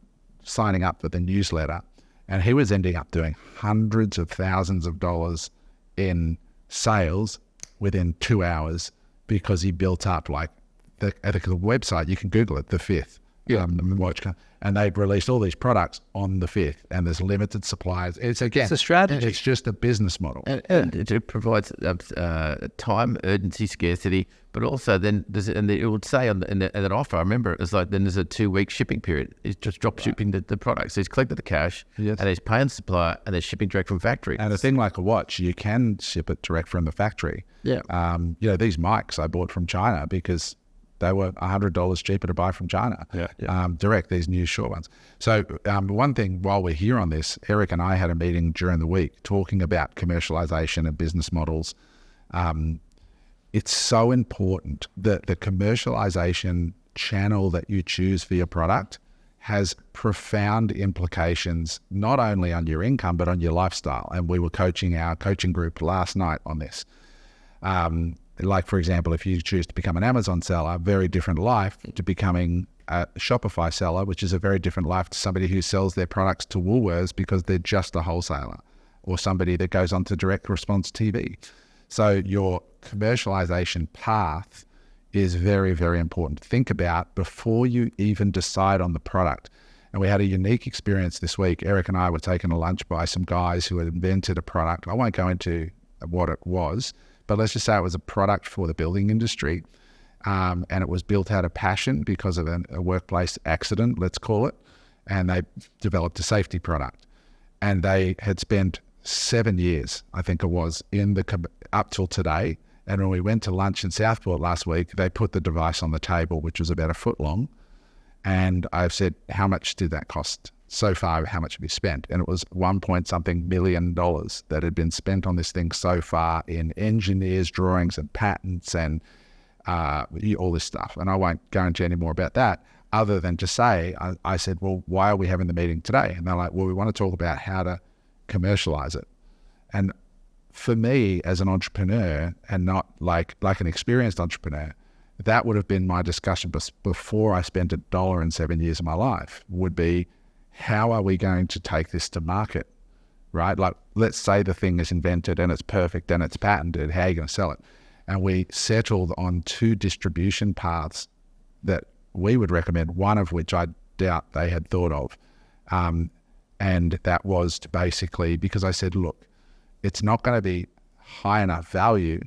signing up for the newsletter, and he was ending up doing hundreds of thousands of dollars in sales within 2 hours, because he built up, like, at the website, you can Google it, The Fifth, watch, and they've released all these products on the 5th, and there's limited supplies. It's a strategy. It's just a business model, and it provides time, urgency, scarcity, but also then it would say in that offer. I remember it was like, then there's a 2-week shipping period. It's just drop shipping the product. So he's collected the cash, and he's paying the supplier, and they're shipping direct from factory. And a thing like a watch, you can ship it direct from the factory. Yeah. These mics I bought from China because they were $100 cheaper to buy from China, direct, these new short ones. So one thing, while we're here on this, Eric and I had a meeting during the week talking about commercialization and business models. It's so important that the commercialization channel that you choose for your product has profound implications, not only on your income, but on your lifestyle. And we were coaching our coaching group last night on this. Like, for example, if you choose to become an Amazon seller, very different life to becoming a Shopify seller, which is a very different life to somebody who sells their products to Woolworths because they're just a wholesaler, or somebody that goes on to direct response TV. So your commercialization path is very, very important. Think about before you even decide on the product. And we had a unique experience this week. Eric and I were taken to lunch by some guys who had invented a product. I won't go into what it was, but let's just say it was a product for the building industry, and it was built out of passion because of a workplace accident, let's call it, and they developed a safety product. And they had spent 7 years, I think it was, up till today. And when we went to lunch in Southport last week, they put the device on the table, which was about 1 foot long. And I've said, how much did that cost? So far, how much have you spent? And it was $1 million that had been spent on this thing so far in engineers' drawings and patents and all this stuff. And I won't go into any more about that, other than to say, I said, well, why are we having the meeting today? And they're like, well, we want to talk about how to commercialize it. And for me as an entrepreneur, and not like an experienced entrepreneur, that would have been my discussion before I spent $1 in 7 years of my life, would be, how are we going to take this to market, right? Like, let's say the thing is invented and it's perfect and it's patented, how are you going to sell it? And we settled on 2 distribution paths that we would recommend, one of which I doubt they had thought of. And that was to basically, because I said, look, it's not going to be high enough value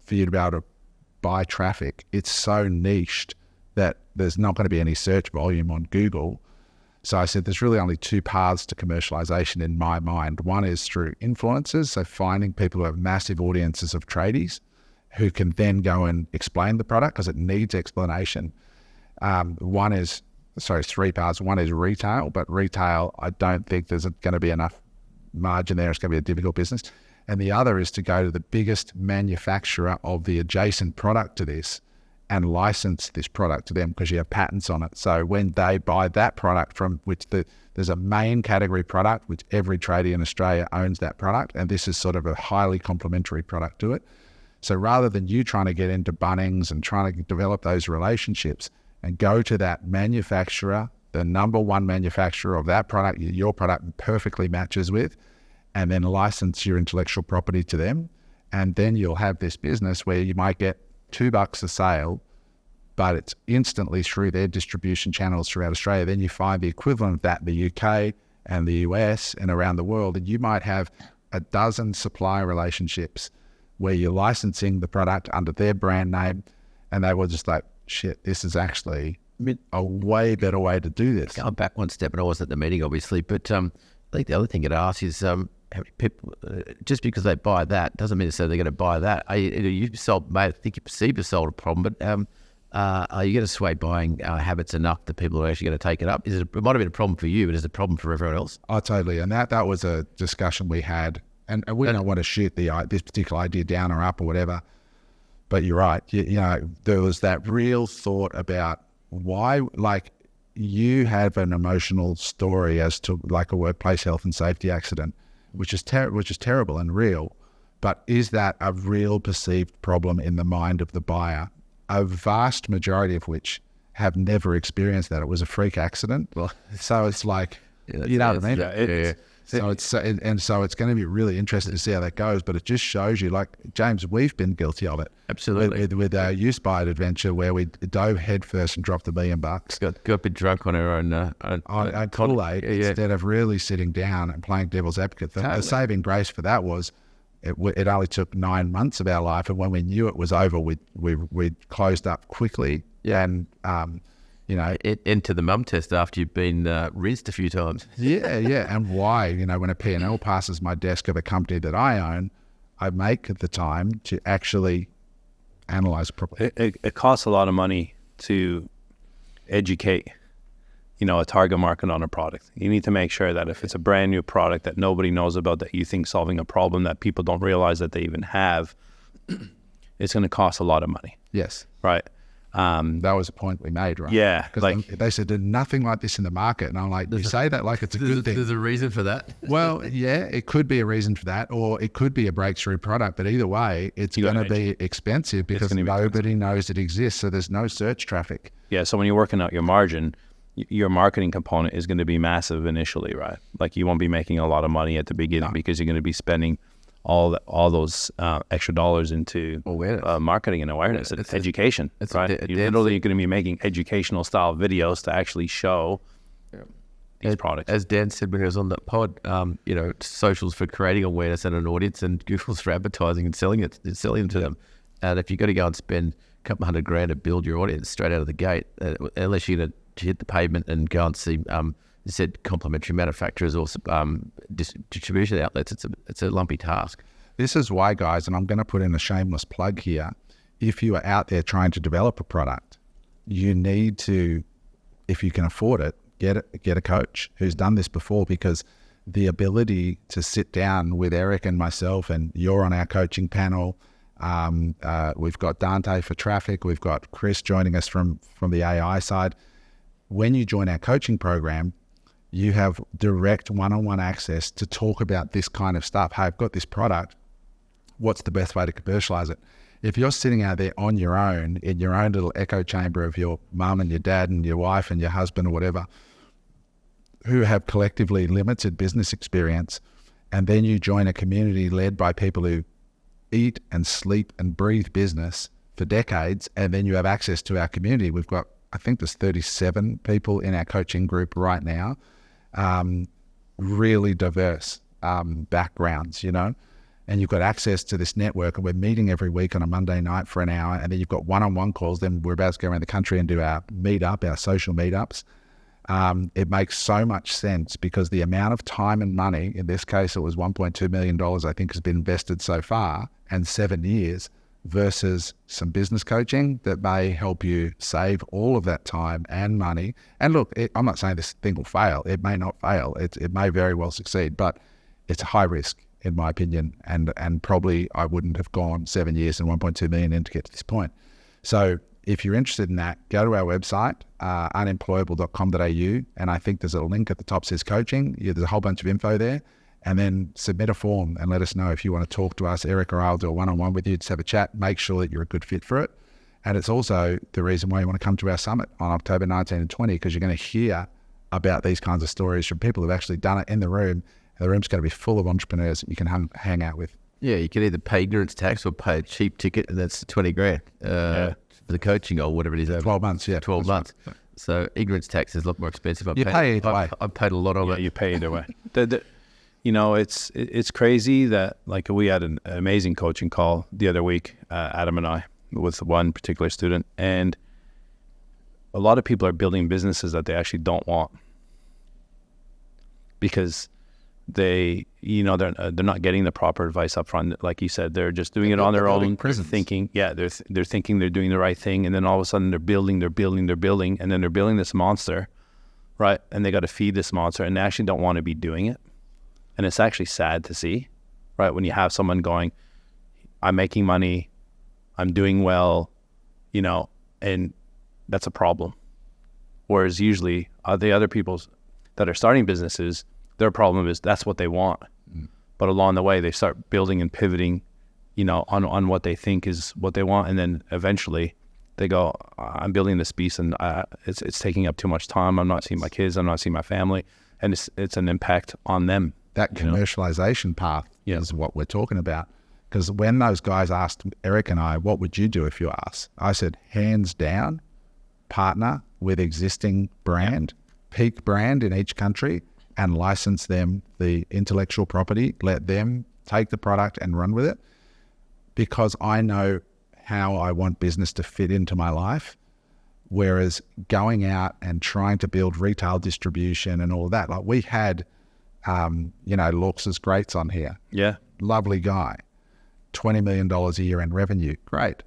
for you to be able to buy traffic. It's so niched that there's not going to be any search volume on Google. So I said, there's really only 2 paths to commercialization in my mind. One is through influencers, so finding people who have massive audiences of tradies who can then go and explain the product because it needs explanation. 3 paths. One is retail, but retail, I don't think there's going to be enough margin there. It's going to be a difficult business. And the other is to go to the biggest manufacturer of the adjacent product to this and license this product to them because you have patents on it. So when they buy that product from which there's a main category product, which every tradie in Australia owns that product, and this is sort of a highly complementary product to it. So rather than you trying to get into Bunnings and trying to develop those relationships and go to that manufacturer, the number one manufacturer of that product, your product perfectly matches with, and then license your intellectual property to them. And then you'll have this business where you might get $2 a sale, but it's instantly through their distribution channels throughout Australia. Then you find the equivalent of that in the UK and the US and around the world. And you might have a dozen supplier relationships where you're licensing the product under their brand name, and they were just like, shit, this is actually a way better way to do this. Going back one step, and I wasn't at the meeting, obviously, but I think the other thing it asks is, how many people, just because they buy that doesn't mean to say they're going to buy that. You sold, mate, I think you perceive you sold a problem, but are you going to sway buying habits enough that people are actually going to take it up? It might have been a problem for you, but is it a problem for everyone else? Oh, totally. And that was a discussion we had, and we don't want to shoot this particular idea down or up or whatever. But you're right. You know, there was that real thought about why, like, you have an emotional story as to like a workplace health and safety accident, which is terrible and real. But is that a real perceived problem in the mind of the buyer? A vast majority of which have never experienced that. It was a freak accident. Well, so it's like, you know what I mean? So it's going to be really interesting to see how that goes. But it just shows you, like, James, we've been guilty of it. Absolutely. With our use-by adventure where we dove headfirst and dropped $1 million. Got a bit drunk on our own Kool-Aid instead of really sitting down and playing devil's advocate. The saving grace for that was it only took 9 months of our life, and when we knew it was over, we closed up quickly. Yeah. And you know, into the mum test after you've been rinsed a few times. Yeah. And why? You know, when a P&L passes my desk of a company that I own, I make the time to actually analyze it properly. It costs a lot of money to educate, you know, a target market on a product. You need to make sure that if it's a brand new product that nobody knows about, that you think solving a problem that people don't realize that they even have, it's going to cost a lot of money. Yes. Right. That was a point we made, right? Yeah. Because they said there's nothing like this in the market. And I'm like, you say that like it's a good thing. There's a reason for that. Well, yeah, it could be a reason for that, or it could be a breakthrough product. But either way, it's going to be expensive because nobody knows it exists. So there's no search traffic. Yeah. So when you're working out your margin, your marketing component is going to be massive initially, right? Like, you won't be making a lot of money at the beginning because you're going to be spending all those extra dollars into marketing and awareness, it's education, right? You're going to be making educational style videos to actually show these products. As Dan said when he was on that pod, you know, socials for creating awareness and an audience, and Google's for advertising and selling to them. And if you've got to go and spend a couple $100,000 to build your audience straight out of the gate, unless you're going to hit the pavement and go and see said complementary manufacturers or distribution outlets, it's a lumpy task. This is why, guys, and I'm going to put in a shameless plug here, if you are out there trying to develop a product, you need to, if you can afford it, get a coach who's done this before, because the ability to sit down with Eric and myself, and you're on our coaching panel, we've got Dante for traffic, we've got Chris joining us from the AI side. When you join our coaching program, you have direct one-on-one access to talk about this kind of stuff. Hey, I've got this product. what's the best way to commercialize it? If you're sitting out there on your own, in your own little echo chamber of your mum and your dad and your wife and your husband or whatever, who have collectively limited business experience, and then you join a community led by people who eat and sleep and breathe business for decades, and then you have access to our community. We've got, I think there's 37 people in our coaching group right now, really diverse backgrounds, and you've got access to this network, and we're meeting every week on a Monday night for an hour, and then you've got one-on-one calls. Then we're about to go around the country and do our meetup, our social meetups. It makes so much sense because the amount of time and money, in this case it was $1.2 million, I think, has been invested so far, and 7 years, versus some business coaching that may help you save all of that time and money. And look, I'm not saying this thing will fail. It may not fail. It may very well succeed, but it's high risk, in my opinion. And probably I wouldn't have gone 7 years and 1.2 million in to get to this point. So if you're interested in that, go to our website, unemployable.com.au, and I think there's a link at the top that says coaching. There's a whole bunch of info there. And then submit a form and let us know if you want to talk to us. Eric or I'll do a one-on-one with you, just have a chat, make sure that you're a good fit for it. And it's also the reason why you want to come to our summit on October 19 and 20, because you're going to hear about these kinds of stories from people who've actually done it in the room. And the room's going to be full of entrepreneurs that you can hang out with. Yeah, you can either pay ignorance tax or pay a cheap ticket, and that's 20 grand for the coaching or whatever it is. 12 months, yeah. 12 months. Right. So ignorance tax is a lot more expensive. You pay either way. I paid a lot of it. You pay either way. It's crazy that, like, we had an amazing coaching call the other week, Adam and I, with one particular student, and a lot of people are building businesses that they actually don't want because they're not getting the proper advice up front. Like you said, they're just doing it on their own, thinking, they're thinking they're doing the right thing, and then all of a sudden they're building, and then they're building this monster, right? And they got to feed this monster, and they actually don't want to be doing it. And it's actually sad to see, right? When you have someone going, I'm making money, I'm doing well, and that's a problem. Whereas usually the other people that are starting businesses, their problem is that's what they want. But along the way, they start building and pivoting, on what they think is what they want. And then eventually they go, I'm building this beast, and it's taking up too much time. I'm not seeing my kids. I'm not seeing my family. And it's an impact on them. That commercialization path is what we're talking about. Because when those guys asked Eric and I, what would you do if you asked? I said, hands down, partner with existing brand, peak brand in each country, and license them the intellectual property, let them take the product and run with it. Because I know how I want business to fit into my life. Whereas going out and trying to build retail distribution and all that, like we had, Lawks's Greats on here. Yeah. Lovely guy. $20 million a year in revenue. Great.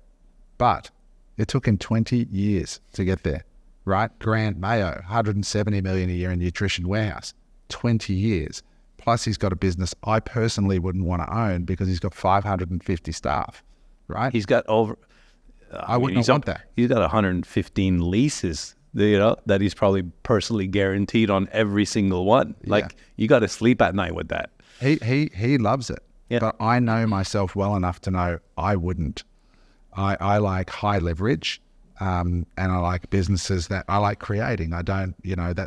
But it took him 20 years to get there, right? Grant Mayo, $170 million a year in Nutrition Warehouse. 20 years. Plus he's got a business I personally wouldn't want to own because he's got 550 staff, right? He's got over... I wouldn't want that. He's got 115 leases, that he's probably personally guaranteed on every single one. Like, you got to sleep at night with that. He loves it. Yeah. But I know myself well enough to know I wouldn't. I like high leverage, and I like businesses that I like creating. I don't,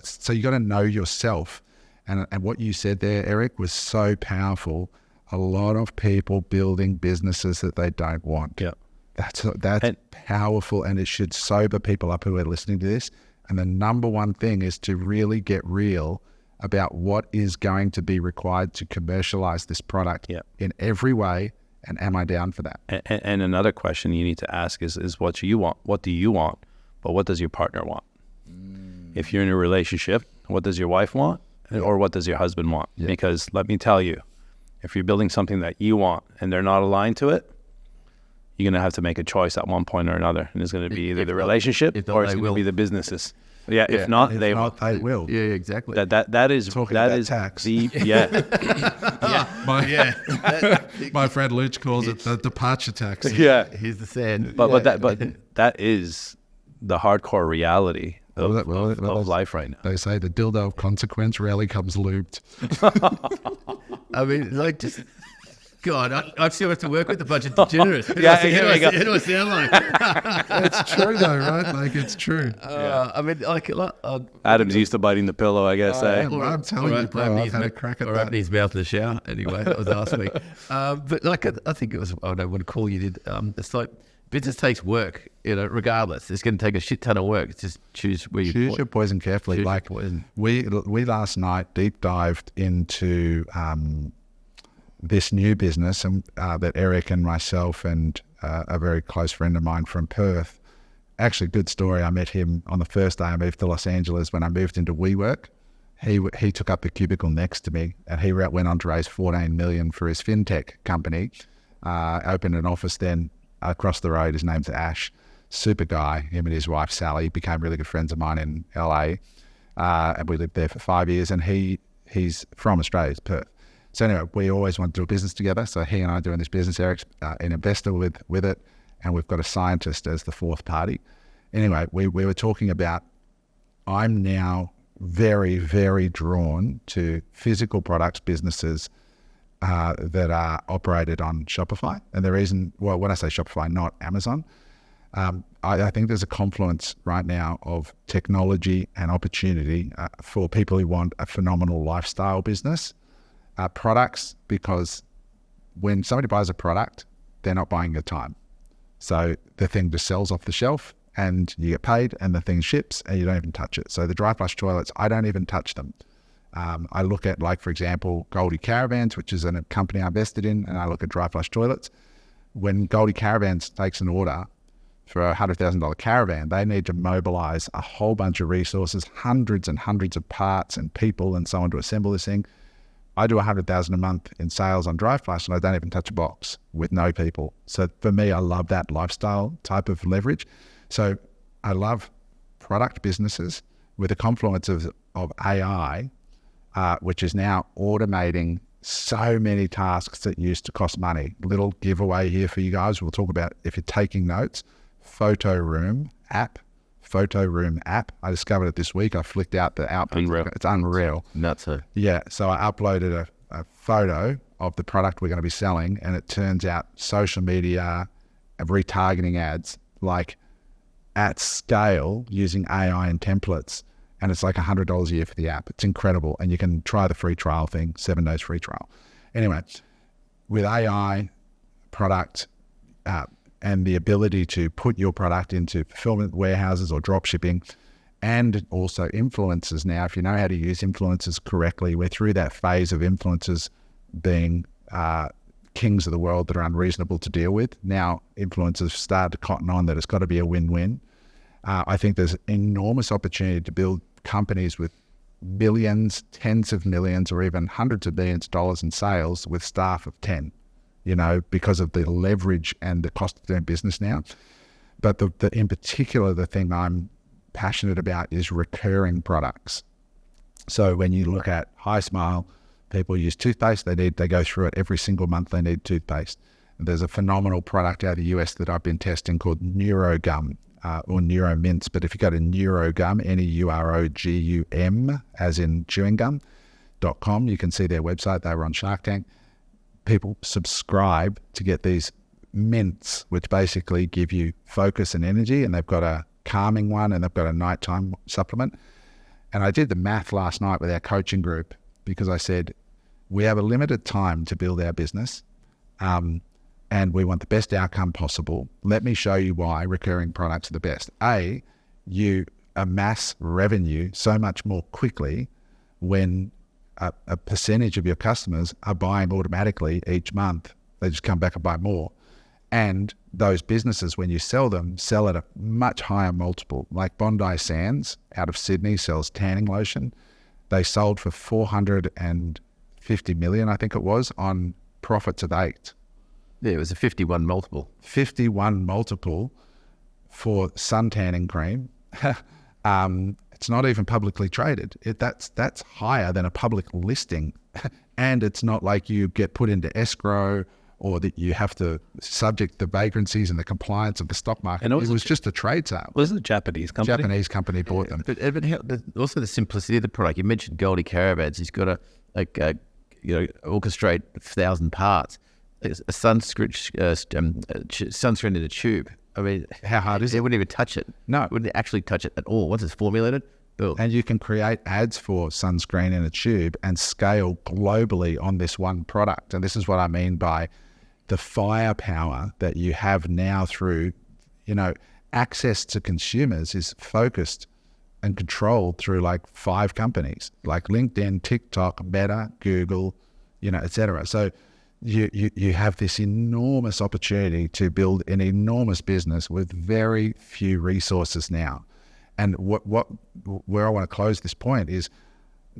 so you got to know yourself. And what you said there, Eric, was so powerful. A lot of people building businesses that they don't want. Yeah. That's powerful, and it should sober people up who are listening to this. And the number one thing is to really get real about what is going to be required to commercialize this product in every way, and am I down for that? And another question you need to ask is what do you want? What do you want? But what does your partner want? If you're in a relationship, what does your wife want? Or what does your husband want? Yeah. Because let me tell you, if you're building something that you want and they're not aligned to it, you're going to have to make a choice at one point or another. And it's going to be either the relationship or it's going to be the businesses. Yeah, if not, they will. Yeah, exactly. That is tax. My friend Luch calls it the departure tax. Yeah. Here's the sand. But that is the hardcore reality of life right now. They say the dildo of consequence rarely comes lubed. I mean, like, just God, I still have to work with a bunch of degenerates. Yeah, here we go. Who do I sound like? It's true though, right? Like it's true. I mean, like Adam's used to biting the pillow, I guess. Well, I'm telling you, bro, I've had a crack at or that. opening his mouth in the shower. Anyway, that was last week. But like, I think it was, I don't want to call you did. It's like business takes work, regardless. It's going to take a shit ton of work. It's just choose where you Choose your poison carefully. Choose your Like poison. we last night deep dived into this new business and that Eric and myself and a very close friend of mine from Perth. Actually, good story. I met him on the first day I moved to Los Angeles when I moved into WeWork. He took up the cubicle next to me, and he went on to raise $14 million for his fintech company. Opened an office then across the road. His name's Ash. Super guy. Him and his wife Sally became really good friends of mine in LA, and we lived there for 5 years. And he's from Australia, it's Perth. So anyway, we always wanted to do a business together. So he and I are doing this business. Eric's an investor with it, and we've got a scientist as the fourth party. Anyway, we were talking about, I'm now very, very drawn to physical products businesses that are operated on Shopify. And the reason, well, when I say Shopify, not Amazon, I think there's a confluence right now of technology and opportunity for people who want a phenomenal lifestyle business. Products, because when somebody buys a product, they're not buying your time. So the thing just sells off the shelf and you get paid and the thing ships and you don't even touch it. So the dry flush toilets, I don't even touch them. I look at, like, for example, Goldie Caravans, which is a company I invested in, and I look at dry flush toilets. When Goldie Caravans takes an order for a $100,000 caravan, they need to mobilize a whole bunch of resources, hundreds and hundreds of parts and people and so on to assemble this thing. I do $100,000 a month in sales on dry flush and I don't even touch a box with no people. So for me, I love that lifestyle type of leverage. So I love product businesses with a confluence of AI, which is now automating so many tasks that used to cost money. Little giveaway here for you guys. We'll talk about, if you're taking notes, Photo Room app. I discovered it this week. I flicked out the output. Unreal. It's unreal. Nuts. Yeah, so I uploaded a photo of the product we're going to be selling, and it turns out social media retargeting ads, like at scale using AI and templates, and it's like $100 a year for the app. It's incredible, and you can try the free trial thing, 7 days free trial. Anyway, with AI, product, and the ability to put your product into fulfillment warehouses or drop shipping, and also influencers now, if you know how to use influencers correctly, we're through that phase of influencers being kings of the world that are unreasonable to deal with. Now influencers start to cotton on that it's got to be a win-win. I think there's enormous opportunity to build companies with millions, tens of millions, or even hundreds of millions of dollars in sales with staff of 10. Because of the leverage and the cost of doing business now. But in particular, the thing I'm passionate about is recurring products. So when you look at High Smile, people use toothpaste. They go through it every single month. They need toothpaste. And there's a phenomenal product out of the US that I've been testing called NeuroGum or NeuroMints. But if you go to NeuroGum, NEUROGUM, as in chewing gum.com, you can see their website. They were on Shark Tank. People subscribe to get these mints, which basically give you focus and energy, and they've got a calming one and they've got a nighttime supplement. And I did the math last night with our coaching group, because I said, we have a limited time to build our business, and we want the best outcome possible. Let me show you why recurring products are the best. You amass revenue so much more quickly when a percentage of your customers are buying automatically each month. They just come back and buy more. And those businesses, when you sell them, sell at a much higher multiple. Like Bondi Sands out of Sydney sells tanning lotion. They sold for $450 million, I think it was, on profits of 8. Yeah, it was a 51 multiple. 51 multiple for sun tanning cream. It's not even publicly traded. That's higher than a public listing. And it's not like you get put into escrow or that you have to subject the vagrancies and the compliance of the stock market. And it was just a trade sale. Was it a Japanese company? Japanese company bought them. But also the simplicity of the product. You mentioned Goldie Caravans. He's got to orchestrate 1,000 parts. a sunscreen, sunscreen in a tube. I mean, How hard is they it? wouldn't even touch it. No. It wouldn't actually touch it at all. Once it's formulated, boom. And you can create ads for sunscreen in a tube and scale globally on this one product. And this is what I mean by the firepower that you have now through, access to consumers is focused and controlled through like 5 companies, like LinkedIn, TikTok, Meta, Google, et cetera. So you have this enormous opportunity to build an enormous business with very few resources now. And where I want to close this point is,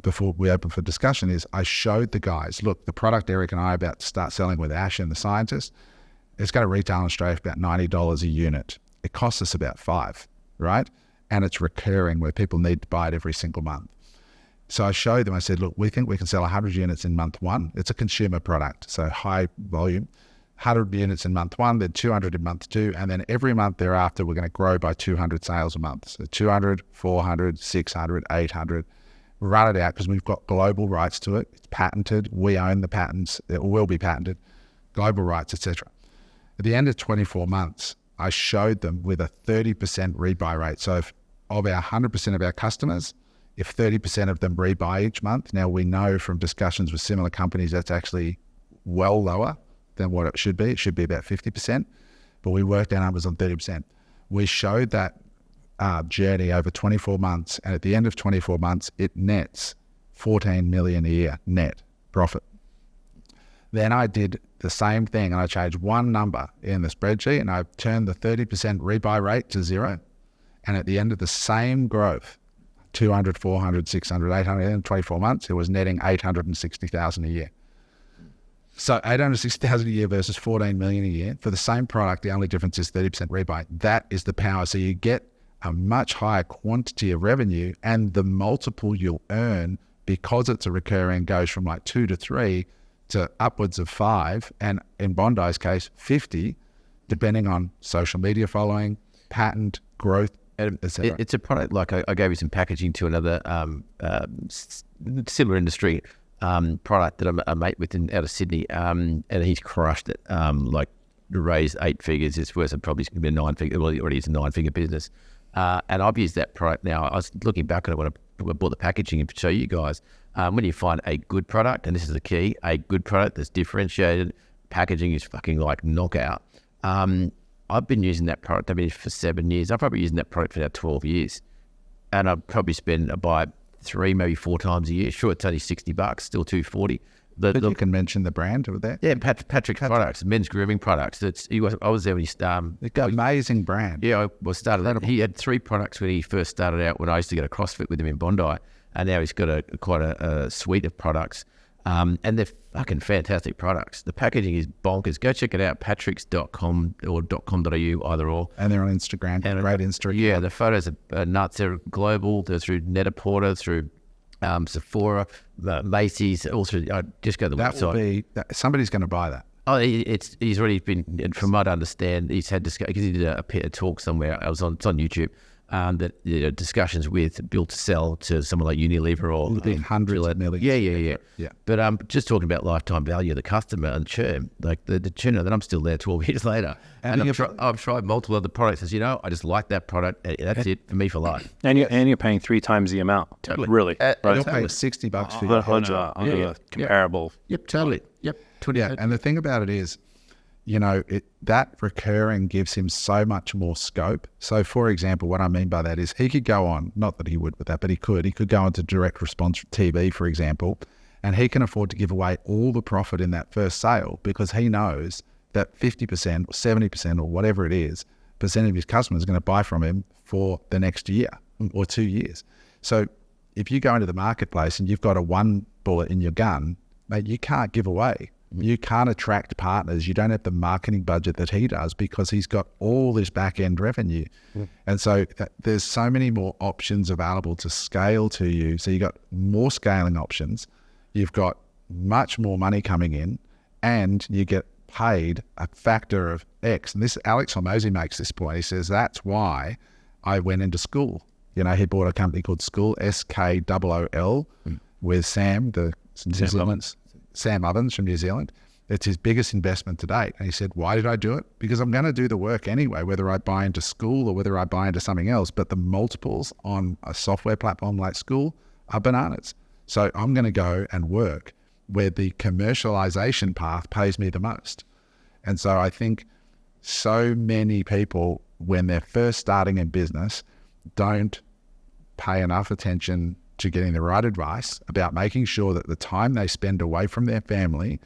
before we open for discussion, is I showed the guys, look, the product Eric and I are about to start selling with Ash and the scientist, it's going to retail in Australia for about $90 a unit. It costs us about $5, right? And it's recurring where people need to buy it every single month. So I showed them, I said, look, we think we can sell 100 units in month 1. It's a consumer product, so high volume. 100 units in month 1, then 200 in month 2, and then every month thereafter, we're going to grow by 200 sales a month. So 200, 400, 600, 800, run it out because we've got global rights to it. It's patented. We own the patents. It will be patented, global rights, etc. At the end of 24 months, I showed them with a 30% rebuy rate. So if of our 100% of our customers, if 30% of them rebuy each month, now we know from discussions with similar companies that's actually well lower than what it should be. It should be about 50%, but we worked our numbers on 30%. We showed that journey over 24 months, and at the end of 24 months, it nets $14 million a year net profit. Then I did the same thing, and I changed one number in the spreadsheet, and I turned the 30% rebuy rate to 0. And at the end of the same growth, 200, 400, 600, 800, in 24 months, it was netting $860,000 a year. So $860,000 a year versus $14 million a year for the same product. The only difference is 30% rebuy. That is the power. So you get a much higher quantity of revenue, and the multiple you'll earn because it's a recurring goes from like 2 to 3 to upwards of 5, and in Bondi's case, 50, depending on social media following, patent, growth, etc. It's a product like I gave you some packaging to another similar industry product that a mate with out of Sydney, and he's crushed it. Like raised 8 figures. It's worth probably going to be a 9-figure. Well, it already is a 9-figure business. And I've used that product now. I was looking back at it when I bought the packaging and to show you guys. When you find a good product, and this is the key, a good product that's differentiated, packaging is fucking like knockout. I've been using that product for 7 years. I've probably using that product for now 12 years. And I probably buy 3, maybe 4 times a year. Sure, it's only $60, still $240. But you can mention the brand over there. Yeah, Patrick's products, men's grooming products. I was there when It's got amazing brand. Yeah, he had 3 products when he first started out, when I used to get a CrossFit with him in Bondi. And now he's got quite a suite of products. And they're fucking fantastic products. The packaging is bonkers. Go check it out, patricks.com or .com.au, either or. And they're on Instagram. And great Instagram. Yeah, the photos are nuts. They're global. They're through Net-a-Porter, through Sephora, Macy's. Also, just go to the website. Somebody's going to buy that. Oh, he's already been, from what I understand, he's had because he did a talk somewhere. It's on YouTube. That discussions with built to sell to someone like Unilever or hundreds of millions. Yeah. But just talking about lifetime value of the customer and churn, like the churn that I'm still there 12 years later, and I've tried multiple other products. As you know, I just like that product. That's it for me for life. And you're paying 3 times the amount. Totally. Really, right? You're paying $60 for your comparable. Yep, totally. Yep. 20. Yeah, and the thing about it is, that recurring gives him so much more scope. So, for example, what I mean by that is he could go on, not that he would with that, but he could go on to direct response TV, for example, and he can afford to give away all the profit in that first sale because he knows that 50% or 70% or whatever it is, percent of his customers are going to buy from him for the next year or 2 years. So if you go into the marketplace and you've got a 1 bullet in your gun, mate, you can't give away. You can't attract partners. You don't have the marketing budget that he does because he's got all this back-end revenue. And so there's so many more options available to scale to you. So you've got more scaling options. You've got much more money coming in, and you get paid a factor of X. And this, Alex Hormozi makes this point. He says, that's why I went into school. He bought a company called School, SKOOL, with Sam, Sam Ovens from New Zealand. It's his biggest investment to date. And he said, why did I do it? Because I'm going to do the work anyway, whether I buy into school or whether I buy into something else. But the multiples on a software platform like school are bananas. So I'm going to go and work where the commercialization path pays me the most. And so I think so many people, when they're first starting in business, don't pay enough attention to getting the right advice about making sure that the time they spend away from their family,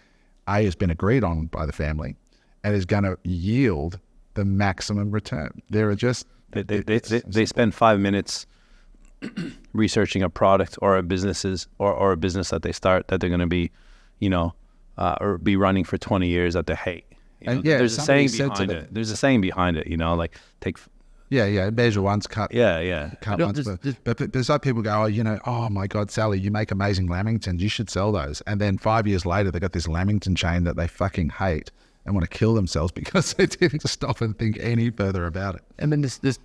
A, has been agreed on by the family and is going to yield the maximum return. There are just... They spend 5 minutes researching a product or a business or a business that they start that they're going to be, or be running for 20 years that they hate. And yeah, there's a saying behind it. There's a saying behind it, like take... Yeah, measure once, cut. Cut once. But there's like people go, oh my God, Sally, you make amazing lamingtons. You should sell those. And then 5 years later, they got this lamington chain that they fucking hate and want to kill themselves because they didn't stop and think any further about it. I mean,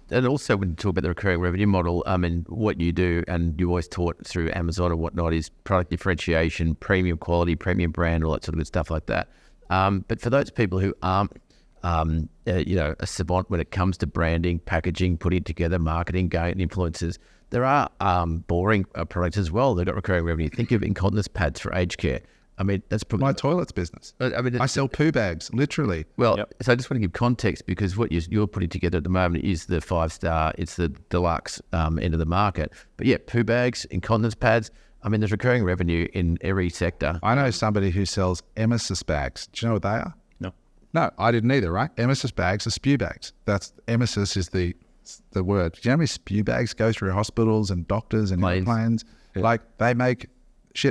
and also when you talk about the recurring revenue model, I mean, what you do, and you always taught through Amazon and whatnot, is product differentiation, premium quality, premium brand, all that sort of good stuff like that. But for those people who aren't, a savant when it comes to branding, packaging, putting it together, marketing, going influencers, there are boring products as well. They've got recurring revenue. Think of incontinence pads for aged care. I mean, that's probably my toilets business. I sell poo bags, literally. Well, So I just want to give context, because what you're putting together at the moment is the 5-star, it's the deluxe end of the market. But yeah, poo bags, incontinence pads. I mean, there's recurring revenue in every sector. I know somebody who sells emesis bags. Do you know what they are? No, I didn't either, right? Emesis bags are spew bags. That's emesis is the word. Do you know how many spew bags go through hospitals and doctors and airplanes? Yeah. Like, they make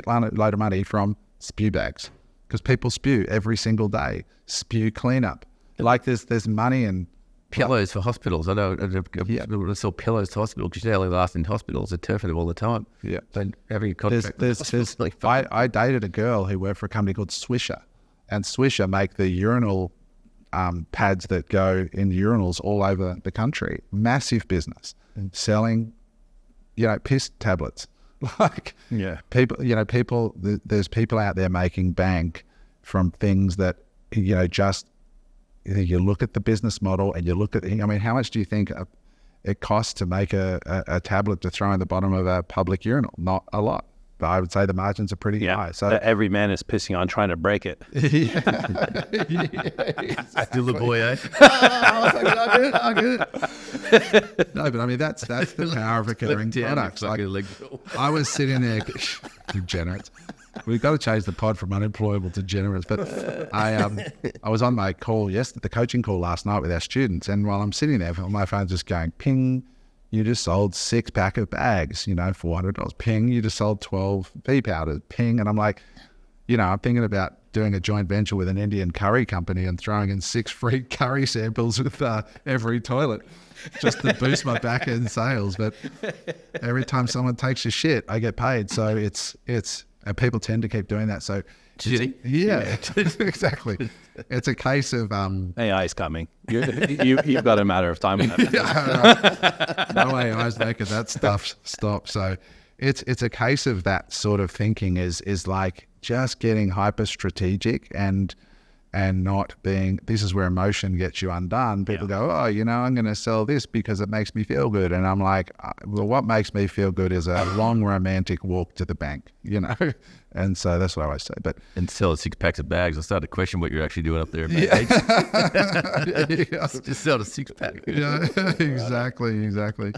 load of money from spew bags because people spew every single day. Spew cleanup. Like, there's money in pillows for hospitals. I know people sell pillows to hospitals because they only last in hospitals. They're turfing them all the time. Yeah. So having a contract. I dated a girl who worked for a company called Swisher. And Swisher make the urinal pads that go in urinals all over the country. Massive business. Selling, piss tablets. People, there's people out there making bank from things that, just, you look at the business model and you look at, how much do you think it costs to make a tablet to throw in the bottom of a public urinal? Not a lot. But I would say the margins are pretty high. So every man is pissing on trying to break it. Still the boy, eh? I get it. No, but that's the power of recurring products. I was sitting there, degenerates. We've got to change the pod from unemployable to generous. But I was on my call the coaching call last night with our students, and while I'm sitting there, my phone's just going ping. You just sold 6-pack of bags, $400. Ping, you just sold 12 pea powders. Ping, and I'm like, I'm thinking about doing a joint venture with an Indian curry company and throwing in 6 free curry samples with every toilet just to boost my back end sales. But every time someone takes a shit, I get paid. So it's and people tend to keep doing that. So yeah, exactly. It's a case of AI is coming. You've got a matter of time. No AI is making that stuff stop. So it's a case of that sort of thinking is like just getting hyper strategic and not being, this is where emotion gets you undone. People go, I'm going to sell this because it makes me feel good. And I'm like, well, what makes me feel good is a long romantic walk to the bank, And so that's what I always say. And sell 6 packs of bags. I started to question what you're actually doing up there. Just sell a 6-pack. Yeah, exactly.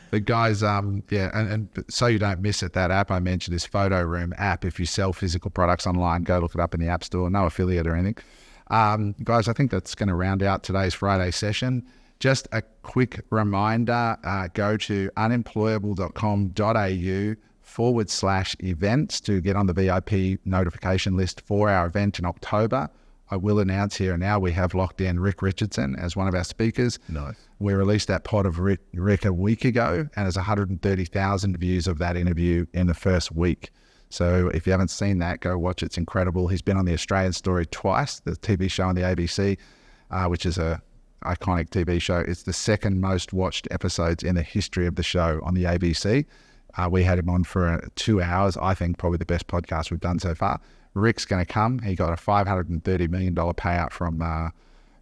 The guys, and so you don't miss it, that app I mentioned, this Photo Room app. If you sell physical products online, go look it up in the App Store. No affiliate or anything. Guys, I think that's going to round out today's Friday session. Just a quick reminder, go to unemployable.com.au/events to get on the VIP notification list for our event in October. I will announce here and now we have locked in Rick Richardson as one of our speakers. Nice. We released that pod of Rick a week ago, and there's 130,000 views of that interview in the first week. So if you haven't seen that, go watch it. It's incredible. He's been on the Australian Story twice, the TV show on the ABC, which is a iconic TV show. It's the second most watched episodes in the history of the show on the ABC. We had him on for 2 hours. I think probably the best podcast we've done so far. Rick's going to come. He got a $530 million payout from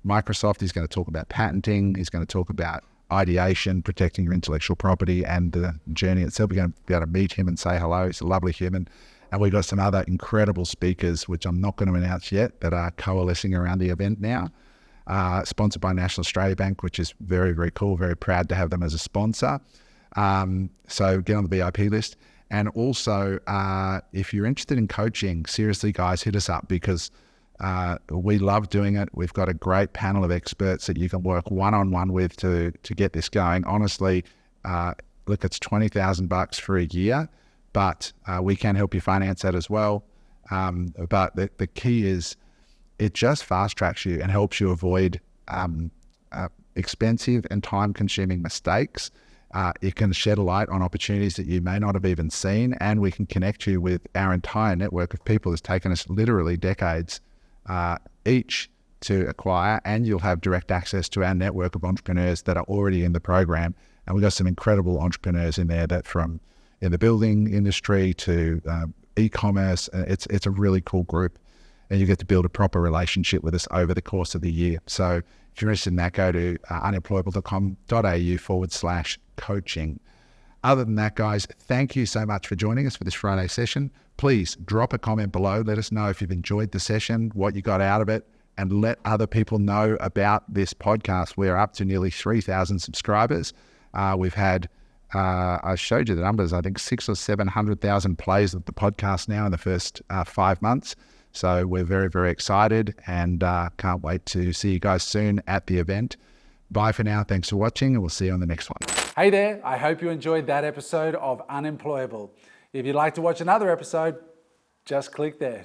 Microsoft. He's going to talk about patenting. He's going to talk about ideation, protecting your intellectual property, and the journey itself. We're going to be able to meet him and say hello. He's a lovely human. And we've got some other incredible speakers, which I'm not going to announce yet, that are coalescing around the event now. Sponsored by National Australia Bank, which is very, very cool. Very proud to have them as a sponsor. So get on the VIP list. And also, if you're interested in coaching, seriously, guys, hit us up, because we love doing it. We've got a great panel of experts that you can work one-on-one with to get this going. Honestly, look, it's $20,000 for a year, but we can help you finance that as well. But the key is it just fast tracks you and helps you avoid expensive and time-consuming mistakes. It can shed a light on opportunities that you may not have even seen, and we can connect you with our entire network of people. It's taken us literally decades each to acquire, and you'll have direct access to our network of entrepreneurs that are already in the program. And we've got some incredible entrepreneurs in there, that from in the building industry to e-commerce. It's a really cool group, and you get to build a proper relationship with us over the course of the year. So if you're interested in that, go to unemployable.com.au/coaching. Other than that, guys, thank you so much for joining us for this Friday session. Please drop a comment below. Let us know if you've enjoyed the session, what you got out of it, and let other people know about this podcast. We're up to nearly 3,000 subscribers. We've had, I showed you the numbers, I think 600,000 or 700,000 plays of the podcast now in the first 5 months. So we're very, very excited, and can't wait to see you guys soon at the event. Bye for now. Thanks for watching, and we'll see you on the next one. Hey there, I hope you enjoyed that episode of Unemployable. If you'd like to watch another episode, just click there.